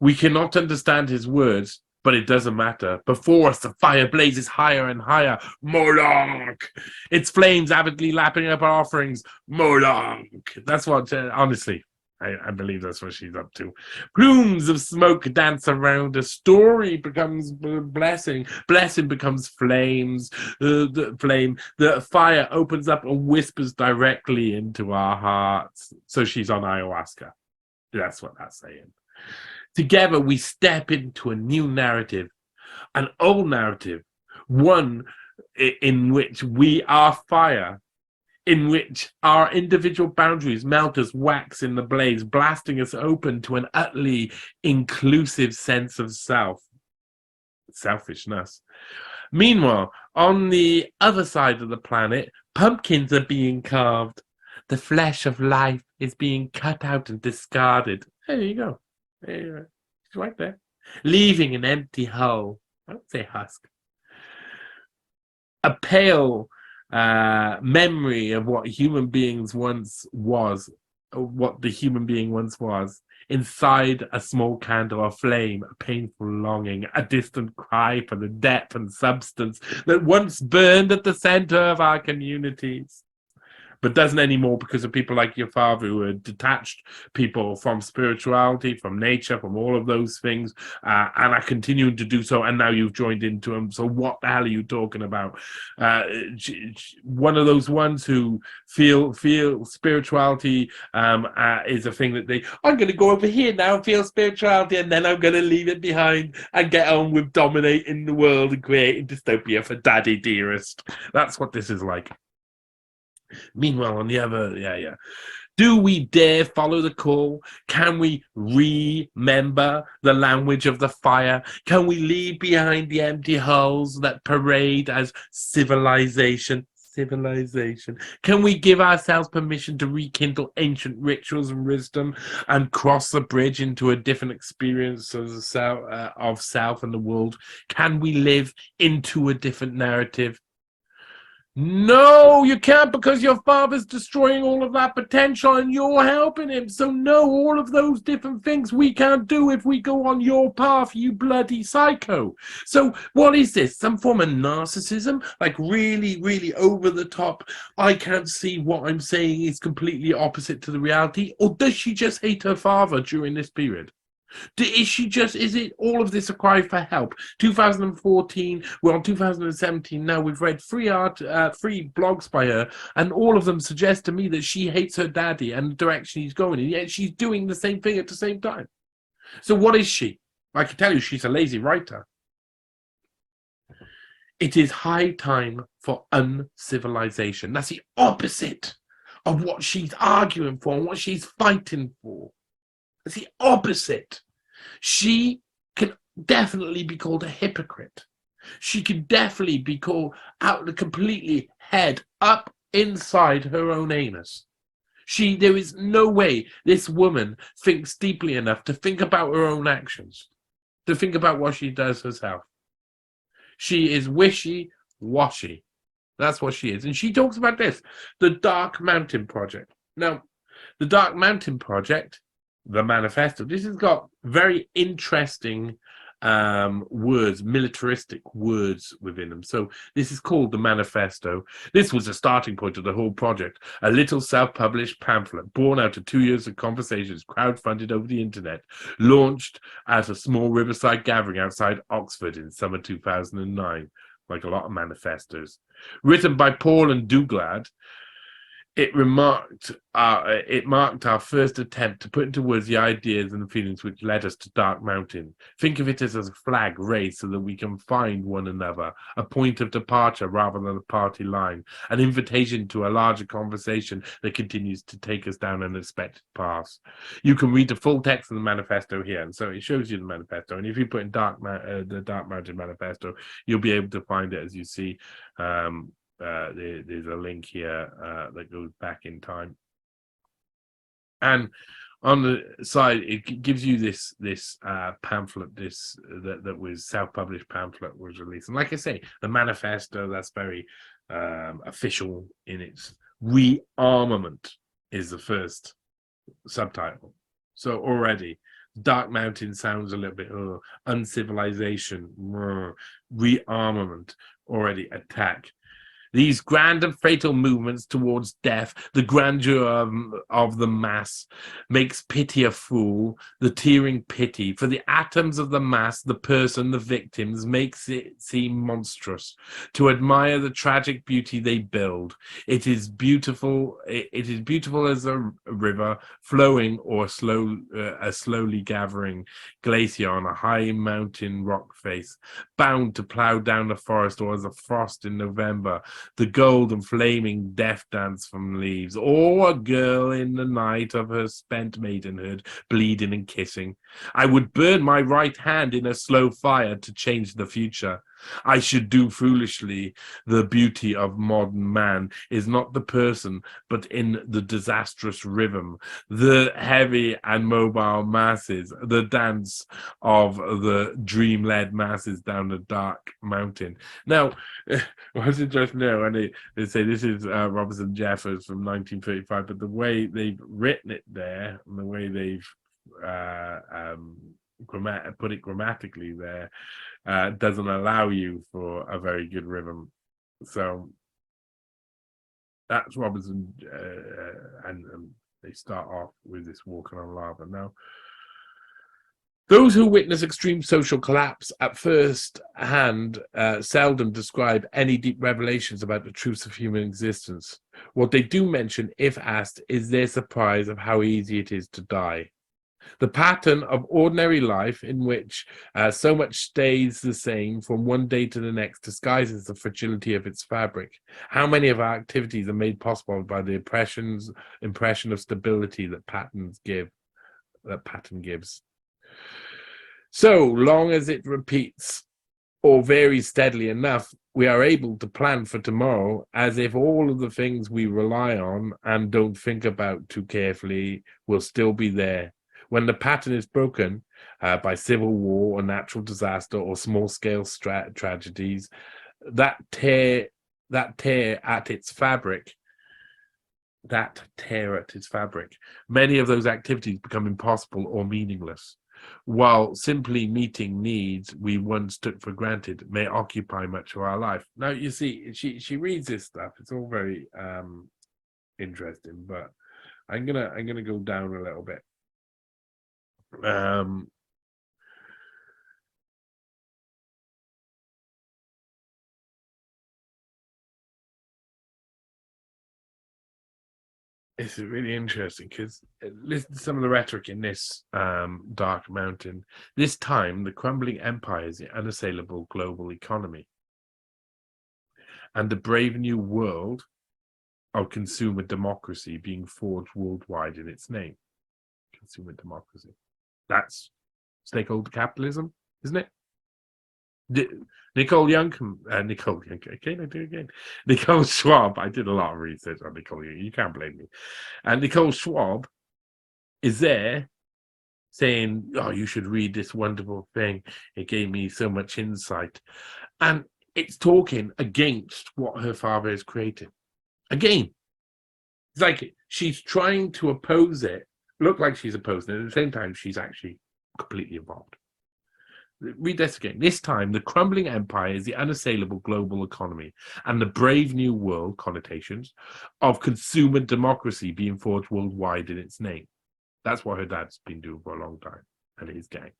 We cannot understand his words, but it doesn't matter. Before us, the fire blazes higher and higher. Moloch! Its flames avidly lapping up our offerings. Moloch! That's what, honestly, I believe that's what she's up to. Plumes of smoke dance around. A story becomes blessing. Blessing becomes flames. The fire opens up and whispers directly into our hearts. So she's on ayahuasca. That's what that's saying. Together, we step into a new narrative, an old narrative, one in which we are fire, in which our individual boundaries melt as wax in the blaze, blasting us open to an utterly inclusive sense of selfishness. Meanwhile, on the other side of the planet, pumpkins are being carved. The flesh of life is being cut out and discarded. There you go. It's right there. Leaving an empty hull. I don't say husk. A pale memory of what human beings once was, what the human being once was, Inside a small candle of flame, a painful longing, a distant cry for the depth and substance that once burned at the center of our communities, but doesn't anymore because of people like your father who are detached people from spirituality, from nature, from all of those things, and are continuing to do so, and now you've joined into them. So what the hell are you talking about? One of those ones who feel spirituality is a thing that I'm going to go over here now and feel spirituality, and then I'm going to leave it behind and get on with dominating the world and creating dystopia for daddy dearest. That's what this is like. Meanwhile, on the other, do we dare follow the call? Can we remember the language of the fire? Can we leave behind the empty hulls that parade as civilization? Can we give ourselves permission to rekindle ancient rituals and wisdom and cross the bridge into a different experience of self and the world? Can we live into a different narrative? No, you can't, because your father's destroying all of that potential and you're helping him. So no, all of those different things we can't do if we go on your path, you bloody psycho. So what is this? Some form of narcissism? Like really, really over the top? I can't see what I'm saying is completely opposite to the reality. Or does she just hate her father during this period? Is it all of this a cry for help? 2014, we're on 2017 now. We've read three blogs by her, and all of them suggest to me that she hates her daddy and the direction he's going in, yet she's doing the same thing at the same time. So what is she? I can tell you she's a lazy writer. It is high time for uncivilization. That's the opposite of what she's arguing for and what she's fighting for. It's the opposite. She can definitely be called a hypocrite. She can definitely be called out completely head up inside her own anus. There is no way this woman thinks deeply enough to think about her own actions, to think about what she does herself. She is wishy-washy. That's what she is. And she talks about this, the Dark Mountain Project. Now, the Dark Mountain Project, the manifesto, this has got very interesting words, militaristic words within them. So this is called the manifesto. This was the starting point of the whole project, a little self-published pamphlet born out of 2 years of conversations crowdfunded over the internet, launched at a small riverside gathering outside Oxford in summer 2009, like a lot of manifestos. Written by Paul and Douglad, it marked our first attempt to put into words the ideas and the feelings which led us to Dark Mountain. Think of it as a flag raised so that we can find one another, a point of departure rather than a party line, an invitation to a larger conversation that continues to take us down unexpected paths. You can read the full text of the manifesto here, and so it shows you the manifesto. And if you put in the Dark Mountain Manifesto, you'll be able to find it, as you see. There's a link here that goes back in time, and on the side it gives you this pamphlet, that was self-published pamphlet was released. And like I say, the manifesto, that's very official in its rearmament is the first subtitle. So already Dark Mountain sounds a little bit uncivilization, rearmament, already attack. These grand and fatal movements towards death, the grandeur of the mass, makes pity a fool, the tearing pity. For the atoms of the mass, the person, the victims, makes it seem monstrous. To admire the tragic beauty they build. It is beautiful as a river flowing or a slowly gathering glacier on a high mountain rock face, bound to plow down the forest, or as a frost in November. The gold and flaming death dance from leaves, or a girl in the night of her spent maidenhood, bleeding and kissing. I would burn my right hand in a slow fire to change the future. I should do foolishly. The beauty of modern man is not the person, but in the disastrous rhythm, the heavy and mobile masses, the dance of the dream-led masses down the dark mountain. Now, what's interesting now, and they say this is Robinson Jeffers from 1935, but the way they've written it there, and the way they've put it grammatically there, doesn't allow you for a very good rhythm. So that's Robinson, and they start off with this walking on lava. Now, those who witness extreme social collapse at first hand seldom describe any deep revelations about the truths of human existence. What they do mention, if asked, is their surprise of how easy it is to die. The pattern of ordinary life in which so much stays the same from one day to the next disguises the fragility of its fabric. How many of our activities are made possible by the impression of stability that pattern gives? So long as it repeats or varies steadily enough, we are able to plan for tomorrow as if all of the things we rely on and don't think about too carefully will still be there. When the pattern is broken by civil war or natural disaster or small-scale tragedies, that tear at its fabric, many of those activities become impossible or meaningless, while simply meeting needs we once took for granted may occupy much of our life. Now, you see, she reads this stuff. It's all very interesting, but I'm gonna go down a little bit. It's really interesting because listen to some of the rhetoric in this Dark Mountain. This time, the crumbling empire is the unassailable global economy, and the brave new world of consumer democracy being forged worldwide in its name. Consumer democracy. That's stakeholder capitalism, isn't it? Nicole Schwab. I did a lot of research on Nicole Young. You can't blame me. And Nicole Schwab is there saying, "Oh, you should read this wonderful thing. It gave me so much insight," and it's talking against what her father has created. Again, it's like she's trying to oppose it. Look like she's opposing it. At the same time, she's actually completely involved. Read this again. This time, the crumbling empire is the unassailable global economy and the brave new world connotations of consumer democracy being forged worldwide in its name. That's what her dad's been doing for a long time, and his gang.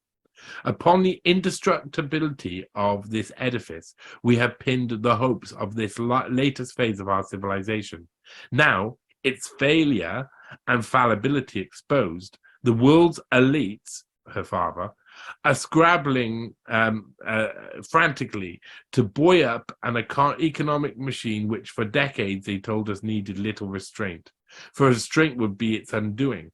Upon the indestructibility of this edifice, we have pinned the hopes of this latest phase of our civilization. Now, its failure and fallibility exposed, the world's elites, her father, are scrabbling frantically to buoy up an economic machine which for decades they told us needed little restraint, for restraint would be its undoing.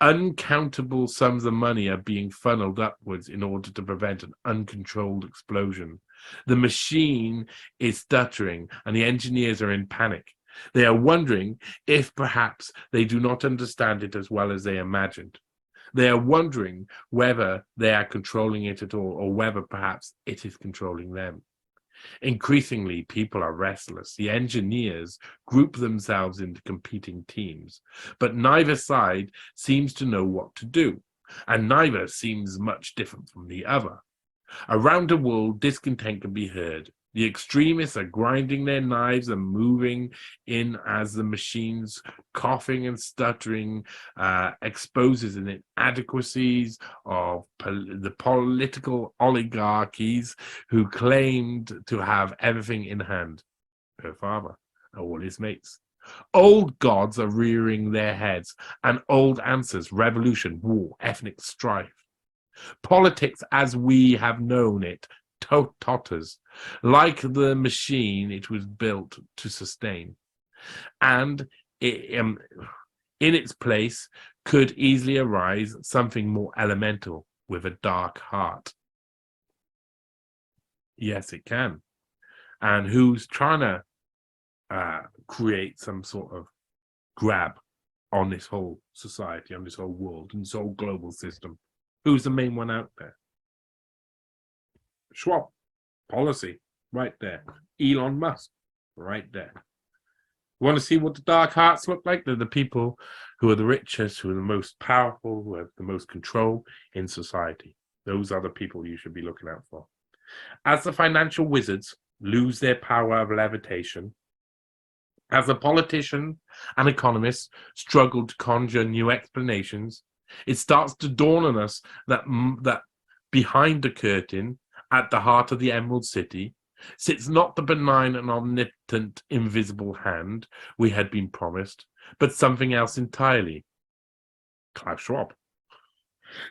Uncountable sums of money are being funneled upwards in order to prevent an uncontrolled explosion. The machine is stuttering and the engineers are in panic. They are wondering if perhaps they do not understand it as well as they imagined. They are wondering whether they are controlling it at all or whether perhaps it is controlling them. Increasingly, people are restless. The engineers group themselves into competing teams, but neither side seems to know what to do, and neither seems much different from the other. Around the world, discontent can be heard. The extremists are grinding their knives and moving in as the machines, coughing and stuttering, exposes the inadequacies of the political oligarchies who claimed to have everything in hand. Her father and all his mates. Old gods are rearing their heads, and old answers, revolution, war, ethnic strife. Politics as we have known it totters, like the machine it was built to sustain. And in its place could easily arise something more elemental with a dark heart. Yes, it can. And who's trying to create some sort of grab on this whole society, on this whole world, and this whole global system? Who's the main one out there? Schwab, policy, right there. Elon Musk, right there. Want to see what the dark hearts look like? They're the people who are the richest, who are the most powerful, who have the most control in society. Those are the people you should be looking out for. As the financial wizards lose their power of levitation, as the politicians and economists struggle to conjure new explanations, it starts to dawn on us that behind the curtain, at the heart of the Emerald City, sits not the benign and omnipotent invisible hand we had been promised, but something else entirely. Klaus Schwab.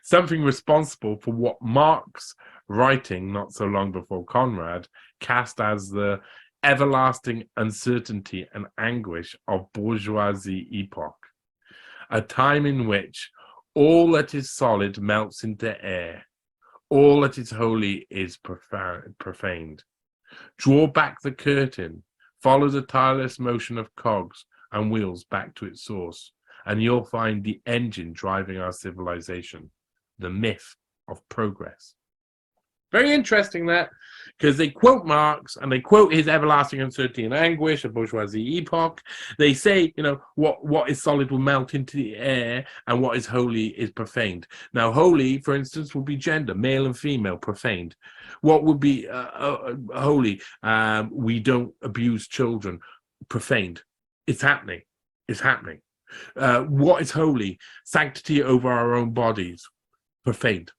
Something responsible for what Marx, writing not so long before Conrad, cast as the everlasting uncertainty and anguish of bourgeoisie epoch, a time in which all that is solid melts into air, all that is holy is profaned. Draw back the curtain, follow the tireless motion of cogs and wheels back to its source, and you'll find the engine driving our civilization, the myth of progress. Very interesting that, because they quote Marx and they quote his everlasting uncertainty and anguish of bourgeoisie epoch. They say, what is solid will melt into the air and what is holy is profaned. Now, holy, for instance, would be gender, male and female, profaned. What would be holy? We don't abuse children, profaned. It's happening. It's happening. What is holy? Sanctity over our own bodies, profaned.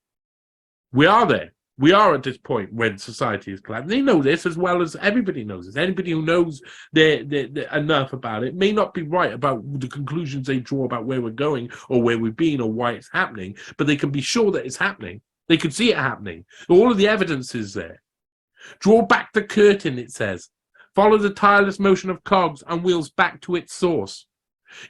We are there. We are at this point when society is collapsing. They know this as well as everybody knows this. Anybody who knows enough about it may not be right about the conclusions they draw about where we're going or where we've been or why it's happening, but they can be sure that it's happening. They can see it happening. All of the evidence is there. Draw back the curtain, it says. Follow the tireless motion of cogs and wheels back to its source.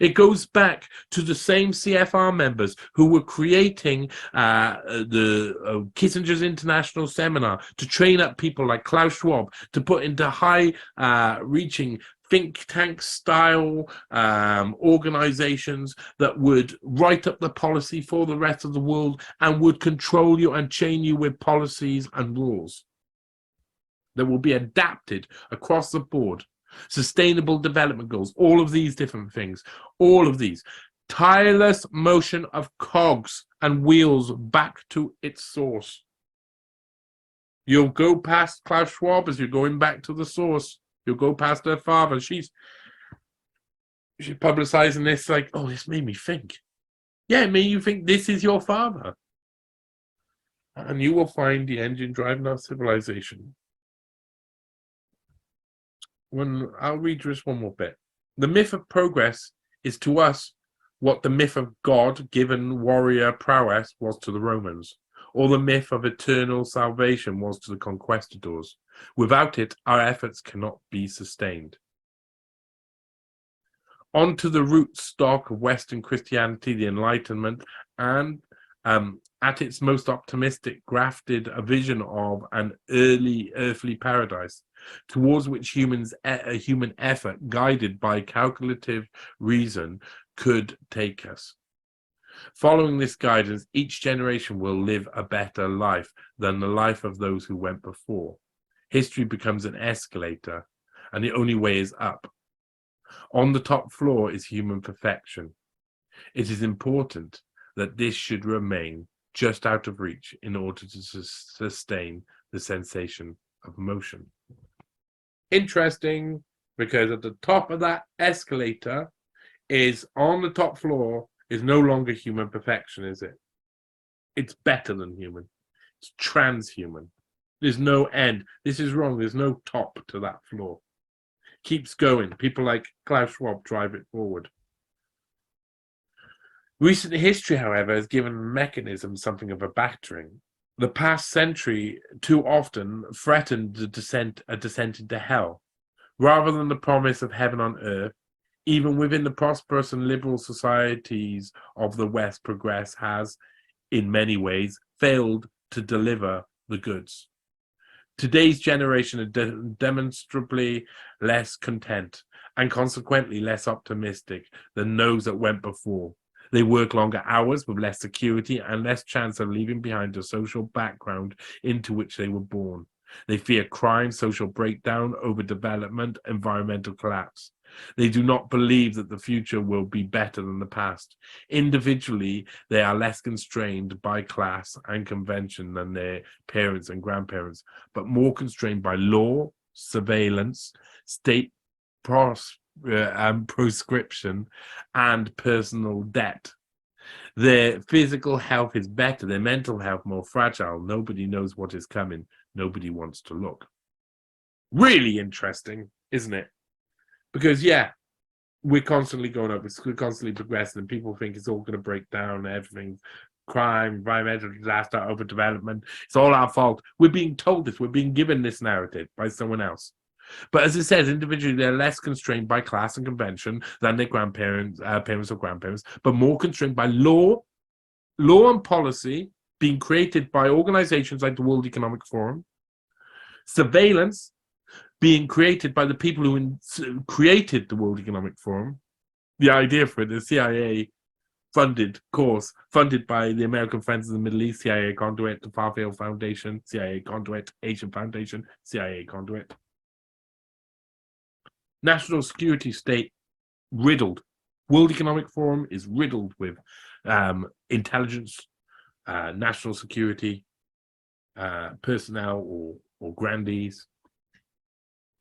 It goes back to the same CFR members who were creating the Kissinger's International Seminar to train up people like Klaus Schwab to put into high-reaching think tank style organizations that would write up the policy for the rest of the world and would control you and chain you with policies and rules that will be adapted across the board. Sustainable development goals, all of these different things, all of these. Tireless motion of cogs and wheels back to its source. You'll go past Klaus Schwab as you're going back to the source. You'll go past her father. She's publicizing this like, oh, this made me think. Yeah, it made you think this is your father. And you will find the engine driving our civilization. I'll read just one more bit. The myth of progress is to us what the myth of God-given warrior prowess was to the Romans, or the myth of eternal salvation was to the conquistadors. Without it, our efforts cannot be sustained. On to the root stock of Western Christianity, the Enlightenment, and at its most optimistic, grafted a vision of an early earthly paradise, towards which human effort, guided by calculative reason, could take us. Following this guidance, each generation will live a better life than the life of those who went before. History becomes an escalator, and the only way is up. On the top floor is human perfection. It is important that this should remain just out of reach in order to sustain the sensation of motion. Interesting, because at the top of that escalator is, on the top floor, is no longer human perfection, is it? It's better than human. It's transhuman. There's no end. This is wrong. There's no top to that floor. Keeps going. People like Klaus Schwab drive it forward. Recent history, however, has given mechanism something of a battering. The past century too often threatened a descent into hell. Rather than the promise of heaven on earth, even within the prosperous and liberal societies of the West, progress has, in many ways, failed to deliver the goods. Today's generation are demonstrably less content and consequently less optimistic than those that went before. They work longer hours with less security and less chance of leaving behind the social background into which they were born. They fear crime, social breakdown, overdevelopment, environmental collapse. They do not believe that the future will be better than the past. Individually, they are less constrained by class and convention than their parents and grandparents, but more constrained by law, surveillance, state proscription, and personal debt. Their physical health is better, their mental health more fragile. Nobody knows what is coming. Nobody wants to look. Really interesting, isn't it? Because, yeah, we're constantly going up, we're constantly progressing, and people think it's all going to break down, everything's crime, environmental disaster, overdevelopment. It's all our fault. We're being told this, we're being given this narrative by someone else. But as it says, individually, they're less constrained by class and convention than their grandparents, parents or grandparents, but more constrained by law and policy being created by organizations like the World Economic Forum, surveillance being created by the people who created the World Economic Forum. The idea for it, the CIA funded course, funded by the American Friends of the Middle East, CIA conduit, the Farfield Foundation, CIA conduit, Asian Foundation, CIA conduit. National security state riddled. World Economic Forum is riddled with intelligence, national security, personnel or grandees.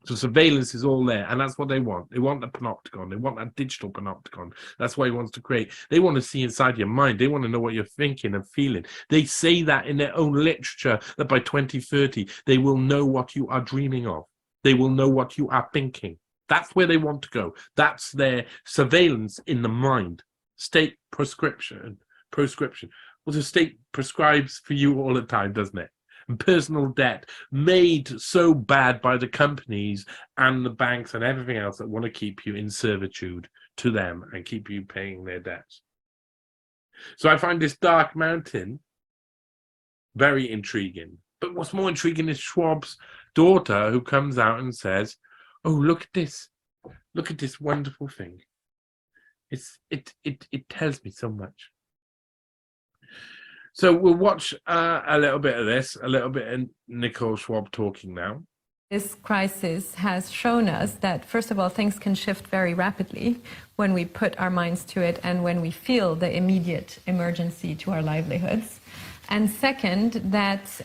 So surveillance is all there, and that's what they want. They want the panopticon. They want that digital panopticon. That's what he wants to create. They want to see inside your mind. They want to know what you're thinking and feeling. They say that in their own literature, that by 2030, they will know what you are dreaming of. They will know what you are thinking. That's where they want to go. That's their surveillance in the mind. State prescription. Well, the state prescribes for you all the time, doesn't it? And personal debt made so bad by the companies and the banks and everything else that want to keep you in servitude to them and keep you paying their debts. So I find this dark mountain very intriguing. But what's more intriguing is Schwab's daughter, who comes out and says, "Oh, look at this. Look at this wonderful thing. It tells me so much." So we'll watch a little bit of this, a little bit of Nicole Schwab talking now. This crisis has shown us that, first of all, things can shift very rapidly when we put our minds to it and when we feel the immediate emergency to our livelihoods. And second, that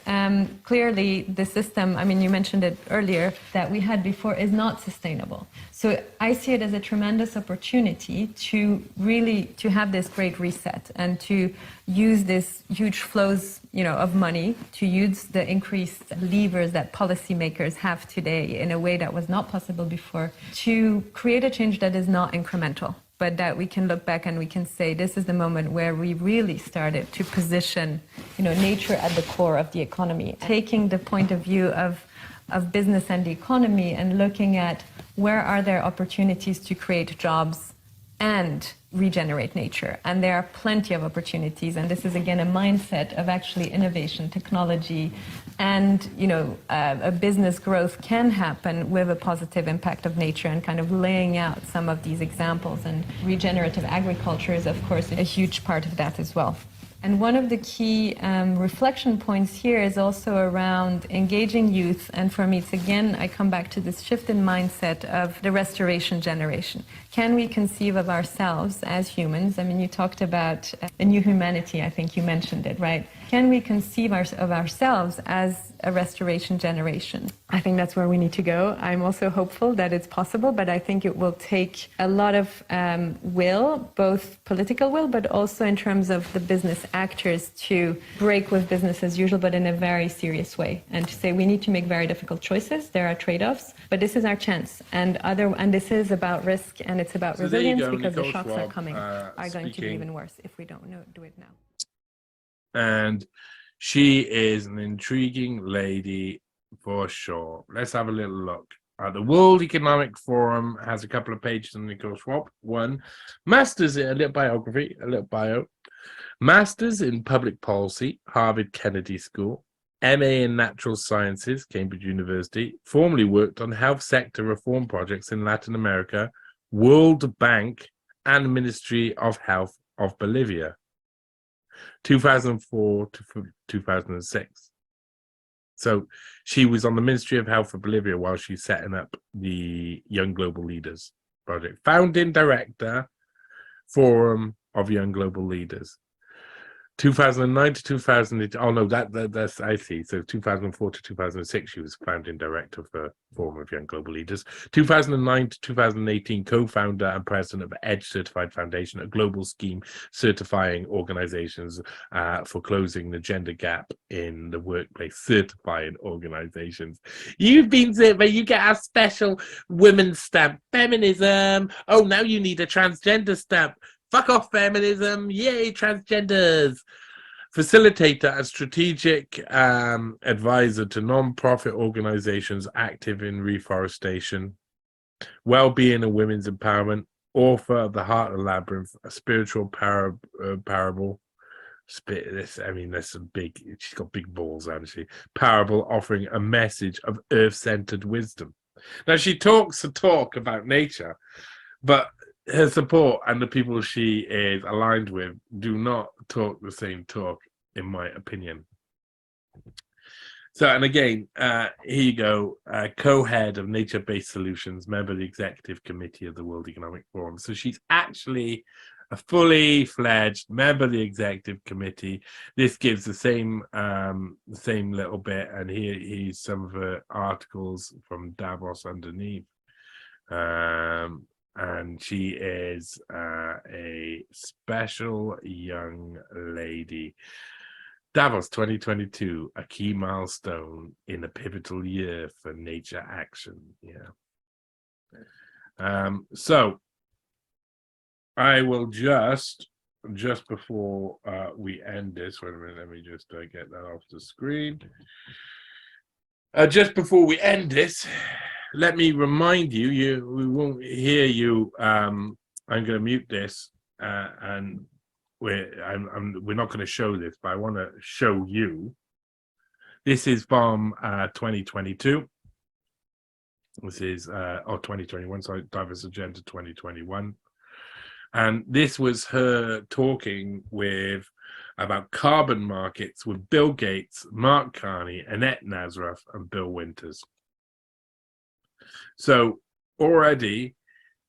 clearly the system, I mean, you mentioned it earlier, that we had before is not sustainable. So I see it as a tremendous opportunity to really to have this great reset and to use this huge flows, of money, to use the increased levers that policymakers have today in a way that was not possible before, to create a change that is not incremental, but that we can look back and we can say this is the moment where we really started to position, nature at the core of the economy, taking the point of view of business and the economy and looking at where are there opportunities to create jobs and regenerate nature. And there are plenty of opportunities. And this is, again, a mindset of actually innovation, technology, and, a business growth can happen with a positive impact of nature, and kind of laying out some of these examples. And regenerative agriculture is, of course, a huge part of that as well. And one of the key reflection points here is also around engaging youth. And for me, it's again, I come back to this shift in mindset of the restoration generation. Can we conceive of ourselves as humans? I mean, you talked about a new humanity, I think you mentioned it, right? Can we conceive of ourselves as a restoration generation? I think that's where we need to go. I'm also hopeful that it's possible, but I think it will take a lot of will, both political will, but also in terms of the business actors to break with business as usual, but in a very serious way, and to say we need to make very difficult choices. There are trade-offs, but this is our chance. And this is about risk, and it's about resilience, because Nicole the shocks Schwab, are coming, are going to be speaking. even worse if we don't do it now. And she is an intriguing lady for sure. Let's have a little look. The World Economic Forum has a couple of pages on Nicole Schwab. One, Masters, a little biography, a little bio. Masters in Public Policy, Harvard Kennedy School. MA in Natural Sciences, Cambridge University. Formerly worked on health sector reform projects in Latin America, World Bank, and Ministry of Health of Bolivia. 2004 to 2006. So she was on the Ministry of Health for Bolivia while she's setting up the Young Global Leaders. project. Founding director, Forum of Young Global Leaders. 2009 to 2000. Oh no, that's I see. So 2004 to 2006, she was founding director for Forum of Young Global Leaders. 2009 to 2018, co-founder and president of Edge Certified Foundation, a global scheme certifying organizations for closing the gender gap in the workplace. Certifying organizations. You've been but you get a special women's stamp. Feminism. Oh, now you need a transgender stamp. Fuck off, feminism. Yay, transgenders. Facilitator and strategic advisor to non-profit organizations active in reforestation, well-being and women's empowerment, author of The Heart of the Labyrinth, a spiritual parable. This, I mean, that's a big, she's got big balls, hasn't she? Parable offering a message of earth-centered wisdom. Now, she talks the talk about nature, but her support and the people she is aligned with do not talk the same talk, in my opinion. So, and again, here you go, co-head of Nature-Based Solutions, member of the Executive Committee of the World Economic Forum. So she's actually a fully fledged member of the Executive Committee. This gives the same little bit, and here's some of her articles from Davos underneath. And she is a special young lady. Davos 2022, a key milestone in a pivotal year for nature action. Yeah. So I will just before we end this, wait a minute, let me just get that off the screen. Just before we end this, let me remind you, we won't hear you. I'm going to mute this, and we're not going to show this, but I want to show you. This is from 2022. This is 2021. Sorry, Davos Agenda 2021, and this was her talking with about carbon markets with Bill Gates, Mark Carney, Annette Nazareth, and Bill Winters. So already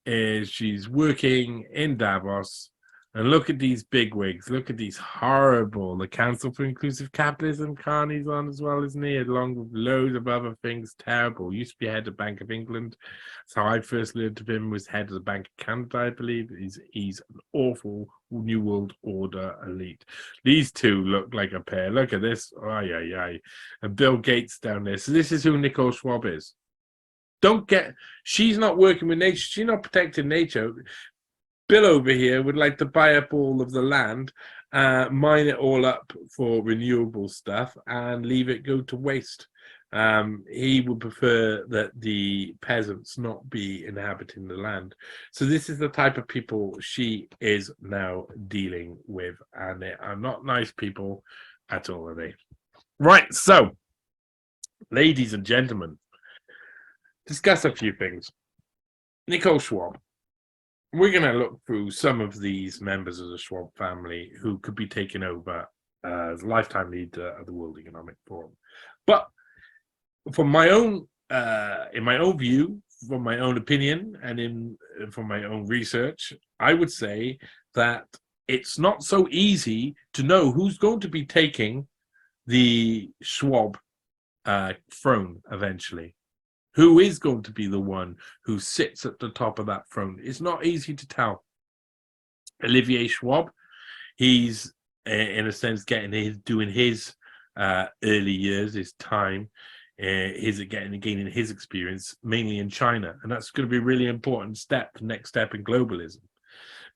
she's working in Davos, and look at these bigwigs. Look at these horrible. The Council for Inclusive Capitalism, Carney's on as well, isn't he? Along with loads of other things. Terrible. Used to be head of Bank of England. That's how I first learned of him. Was head of the Bank of Canada, I believe. He's an awful New World Order elite. These two look like a pair. Look at this. Ay, ay, ay. And Bill Gates down there. So this is who Nicole Schwab is. She's not working with nature. She's not protecting nature. Bill over here would like to buy up all of the land, mine it all up for renewable stuff, and leave it go to waste. He would prefer that the peasants not be inhabiting the land. So this is the type of people she is now dealing with, and they are not nice people at all, are they? Right, so, ladies and gentlemen, discuss a few things. Nicole Schwab. We're going to look through some of these members of the Schwab family who could be taken over as lifetime leader of the World Economic Forum. But from my own, in my own view, from my own opinion, and from my own research, I would say that it's not so easy to know who's going to be taking the Schwab throne eventually. Who is going to be the one who sits at the top of that throne? It's not easy to tell. Olivier Schwab, he's in a sense doing his early years, his time, gaining his experience mainly in China, and that's going to be a really important next step in globalism.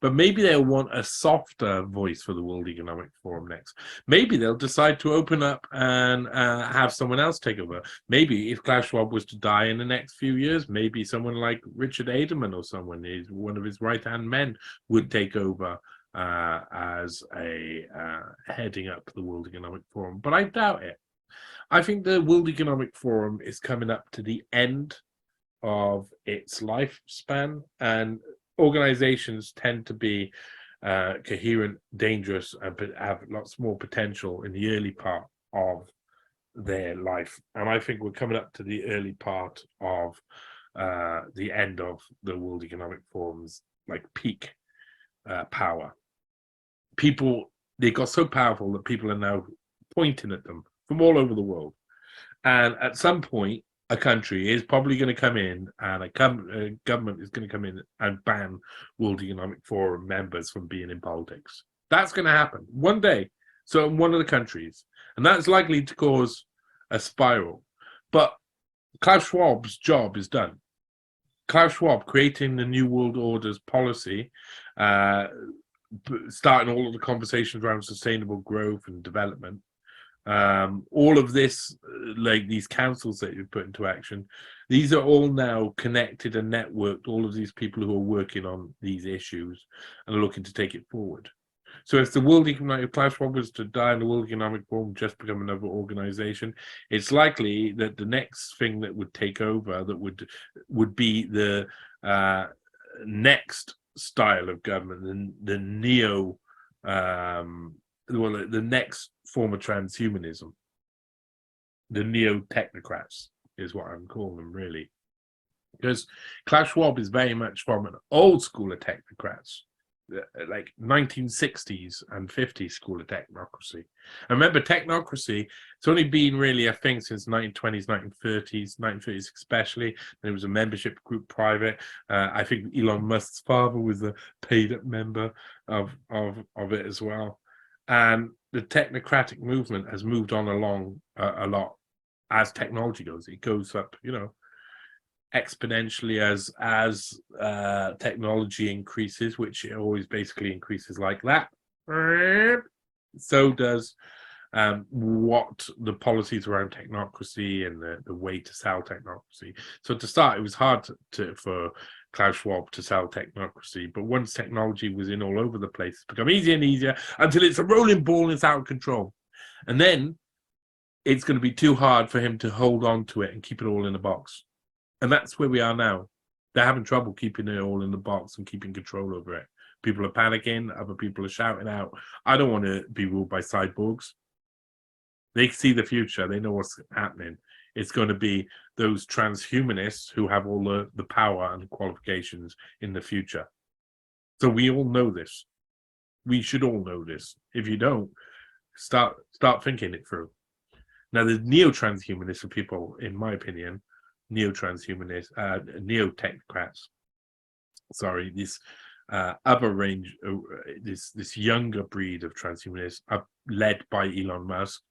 But maybe they'll want a softer voice for the World Economic Forum next. Maybe they'll decide to open up and have someone else take over. Maybe if Klaus Schwab was to die in the next few years, maybe someone like Richard Aderman or someone, one of his right-hand men, would take over as a heading up the World Economic Forum. But I doubt it. I think the World Economic Forum is coming up to the end of its lifespan, and organizations tend to be coherent, dangerous, and have lots more potential in the early part of their life. And I think we're coming up to the early part of the end of the World Economic Forum's like peak power. People, they got so powerful that people are now pointing at them from all over the world. And at some point, a country is probably going to come in, and a government is going to come in and ban World Economic Forum members from being in politics. That's going to happen one day. So in one of the countries, and that's likely to cause a spiral. But Klaus Schwab's job is done. Klaus Schwab creating the New World Order's policy, starting all of the conversations around sustainable growth and development. All of this, like these councils that you've put into action, these are all now connected and networked, all of these people who are working on these issues and are looking to take it forward. So if the World Economic, Klaus Schwab was to die and the World Economic Forum just become another organization, it's likely that the next thing that would take over that would be the next style of government, the neo, the next form of transhumanism, the neo-technocrats is what I'm calling them, really. Because Klaus Schwab is very much from an old school of technocrats, like 1960s and 50s school of technocracy. And remember, technocracy, it's only been really a thing since 1920s, 1930s especially. There was a membership group private. I think Elon Musk's father was a paid-up member of it as well. And the technocratic movement has moved on along a lot as technology goes. It goes up, exponentially as technology increases, which it always basically increases like that. So does what the policies around technocracy and the way to sell technocracy. So to start, it was hard for Klaus Schwab to sell technocracy, but once technology was in all over the place, it's become easier and easier until it's a rolling ball and it's out of control. And then it's going to be too hard for him to hold on to it and keep it all in a box. And that's where we are now. They're having trouble keeping it all in the box and keeping control over it. People are panicking, other people are shouting out, I don't want to be ruled by cyborgs. They see the future, they know what's happening. It's going to be those transhumanists who have all the power and the qualifications in the future. So we all know this. We should all know this. If you don't, start thinking it through. Now, the neo-transhumanists are people, in my opinion, neo-transhumanists, neo-technocrats. Sorry, this other range, this younger breed of transhumanists are led by Elon Musk,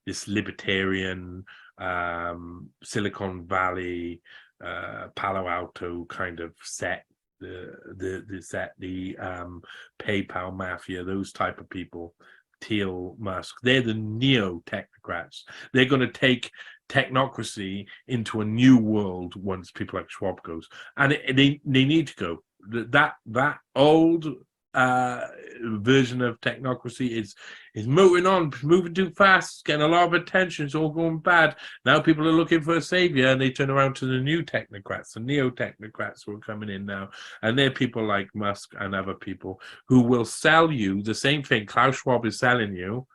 this libertarian, Silicon Valley, Palo Alto kind of set, the PayPal mafia, those type of people. Thiel, Musk, they're the neo-technocrats. They're going to take technocracy into a new world once people like Schwab goes, and they need to go. That old version of technocracy is moving too fast. It's getting a lot of attention. It's all going bad. Now people are looking for a savior, and they turn around to the new technocrats, the neo-technocrats who are coming in now, and they're people like Musk and other people who will sell you the same thing Klaus Schwab is selling you,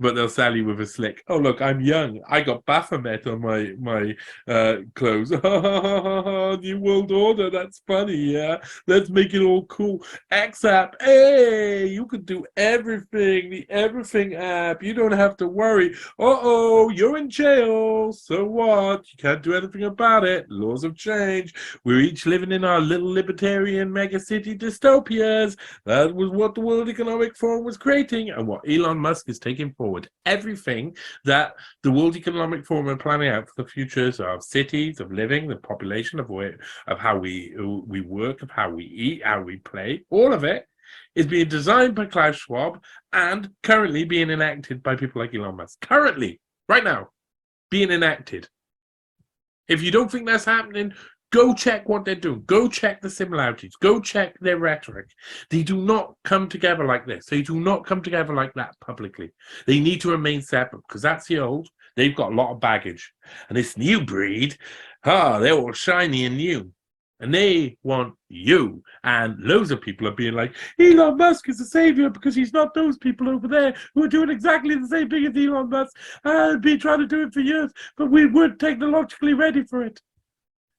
but they'll sell you with a slick, oh look, I'm young, I got Baphomet on my clothes. New World Order, that's funny, yeah, let's make it all cool. X app, hey, you can do everything, the everything app, you don't have to worry. You're in jail, so what? You can't do anything about it. Laws have changed. We're each living in our little libertarian mega city dystopias. That was what the World Economic Forum was creating, and what Elon Musk is taking forward. Everything that the World Economic Forum are planning out for the futures of cities, of living, the population, of how we work, of how we eat, how we play, all of it is being designed by Klaus Schwab and currently being enacted by people like Elon Musk. Currently, right now, being enacted. If you don't think that's happening, go check what they're doing. Go check the similarities. Go check their rhetoric. They do not come together like this. They do not come together like that publicly. They need to remain separate because that's the old. They've got a lot of baggage. And this new breed, they're all shiny and new. And they want you. And loads of people are being like, Elon Musk is a savior because he's not those people over there who are doing exactly the same thing as Elon Musk. I've been trying to do it for years, but we weren't technologically ready for it.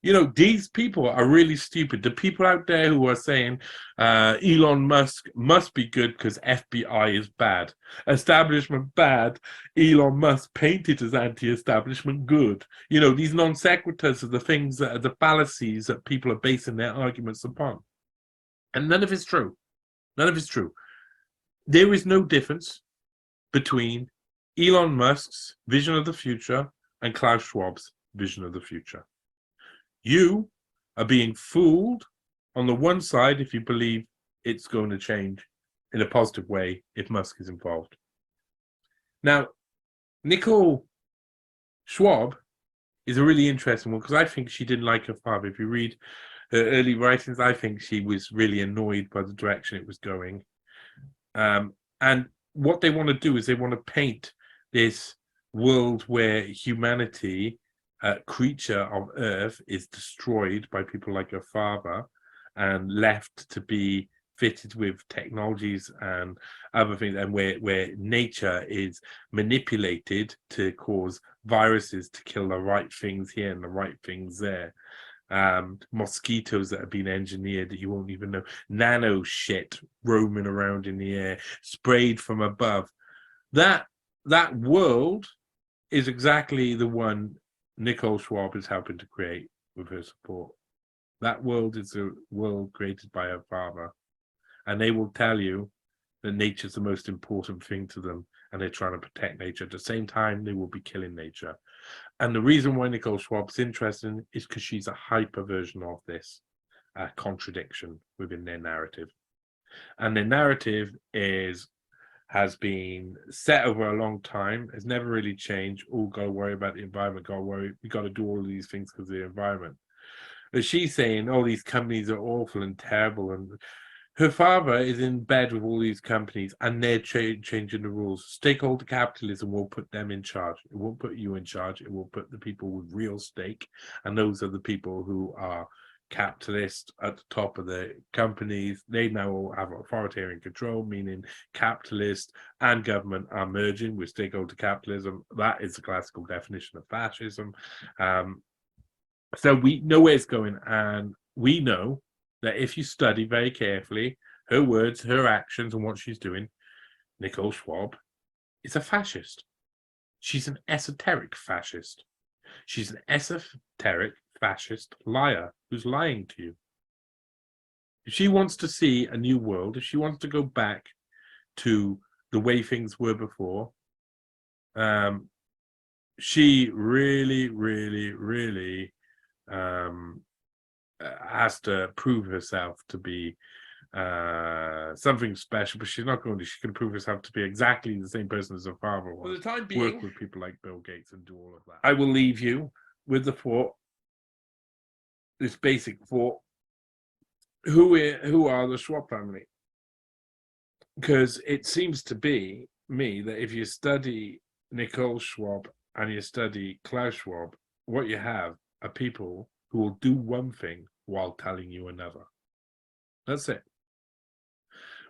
You know, these people are really stupid. The people out there who are saying Elon Musk must be good because FBI is bad, establishment bad, Elon Musk painted as anti-establishment good. You know, these non sequiturs are the things that are the fallacies that people are basing their arguments upon. And none of it's true. None of it's true. There is no difference between Elon Musk's vision of the future and Klaus Schwab's vision of the future. You are being fooled on the one side if you believe it's going to change in a positive way if Musk is involved. Now, Nicole Schwab is a really interesting one because I think she didn't like her father. If you read her early writings, I think she was really annoyed by the direction it was going. And what they want to do is they want to paint this world where humanity, creature of Earth, is destroyed by people like your father and left to be fitted with technologies and other things, and where nature is manipulated to cause viruses to kill the right things here and the right things there. Mosquitoes that have been engineered that you won't even know, nano shit roaming around in the air, sprayed from above. That world is exactly the one Nicole Schwab is helping to create with her support. That world is a world created by her father, and they will tell you that nature's the most important thing to them, and they're trying to protect nature. At the same time, they will be killing nature. And the reason why Nicole Schwab's interesting is because she's a hyper version of this contradiction within their narrative. And their narrative has been set over a long time, has never really changed. Oh, got to worry about the environment, got to worry, we got to do all of these things because of the environment. But she's saying, oh, these companies are awful and terrible, and her father is in bed with all these companies and they're changing the rules. Stakeholder capitalism will put them in charge. It won't put you in charge. It will put the people with real stake. And those are the people who are capitalist at the top of the companies. They now all have authoritarian control, meaning capitalist and government are merging with stakeholder capitalism. That is the classical definition of fascism. So we know where it's going, and we know that if you study very carefully her words, her actions, and what she's doing, Nicole Schwab is a fascist. She's an esoteric fascist. She's an esoteric fascist liar who's lying to you. If she wants to see a new world, if she wants to go back to the way things were before, she really, really, really has to prove herself to be something special, but she's not going to. She can prove herself to be exactly the same person as her father was. For the time being, work with people like Bill Gates and do all of that. I will leave you with the thought, this basic thought: who are the Schwab family? Because it seems to be me that if you study Nicole Schwab and you study Klaus Schwab, what you have are people who will do one thing while telling you another. That's it.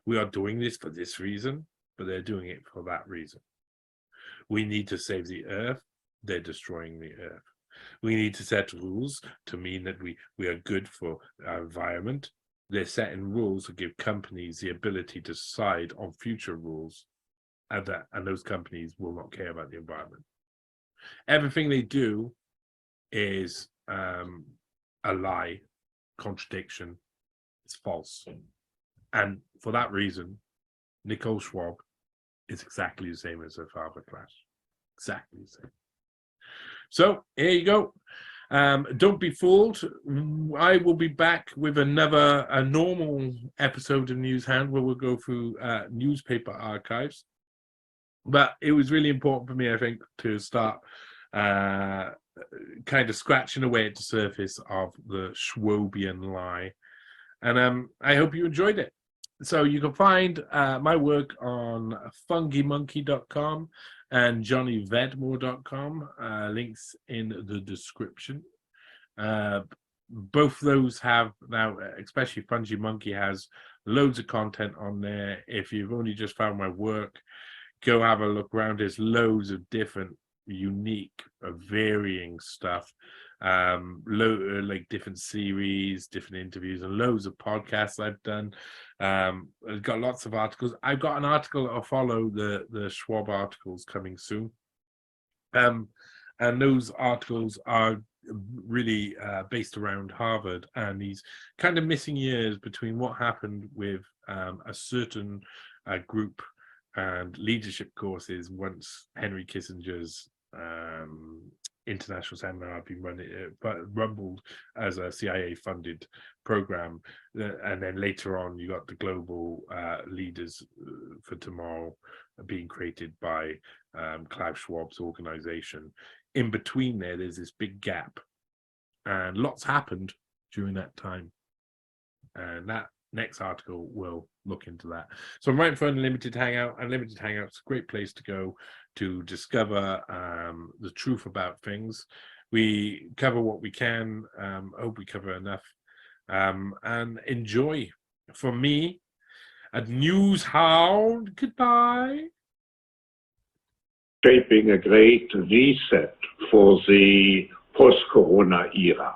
We are doing this for this reason, but they're doing it for that reason. We need to save the earth. They're destroying the earth. We need to set rules to mean that we are good for our environment. They're setting rules to give companies the ability to decide on future rules, and those companies will not care about the environment. Everything they do is a lie, contradiction. It's false. And for that reason, Nicole Schwab is exactly the same as her father, Klaus. Exactly the same. So here you go. Don't be fooled. I will be back with a normal episode of Newshound where we'll go through newspaper archives. But it was really important for me, I think, to start kind of scratching away at the surface of the Schwabian lie. And I hope you enjoyed it. So you can find my work on fungymonkey.com and johnnyvedmore.com. Links in the description. Both those have now, especially Fungi Monkey has loads of content on there. If you've only just found my work, go have a look around. There's loads of different, unique, varying stuff. like different series, different interviews, and loads of podcasts I've done. I've got lots of articles. I've got an article I'll follow the Schwab articles coming soon. And those articles are really based around Harvard and these kind of missing years between what happened with a certain group and leadership courses once Henry Kissinger's international seminar had been rumbled as a CIA-funded program, and then later on you got the global leaders for tomorrow being created by Klaus Schwab's organization. In between there's this big gap, and lots happened during that time, and that next article will look into that. So I'm writing for Unlimited Hangout. Unlimited Hangout's a great place to go to discover the truth about things. We cover what we can. Hope we cover enough, and enjoy. From me at Newshound, goodbye. Shaping a great reset for the post-corona era.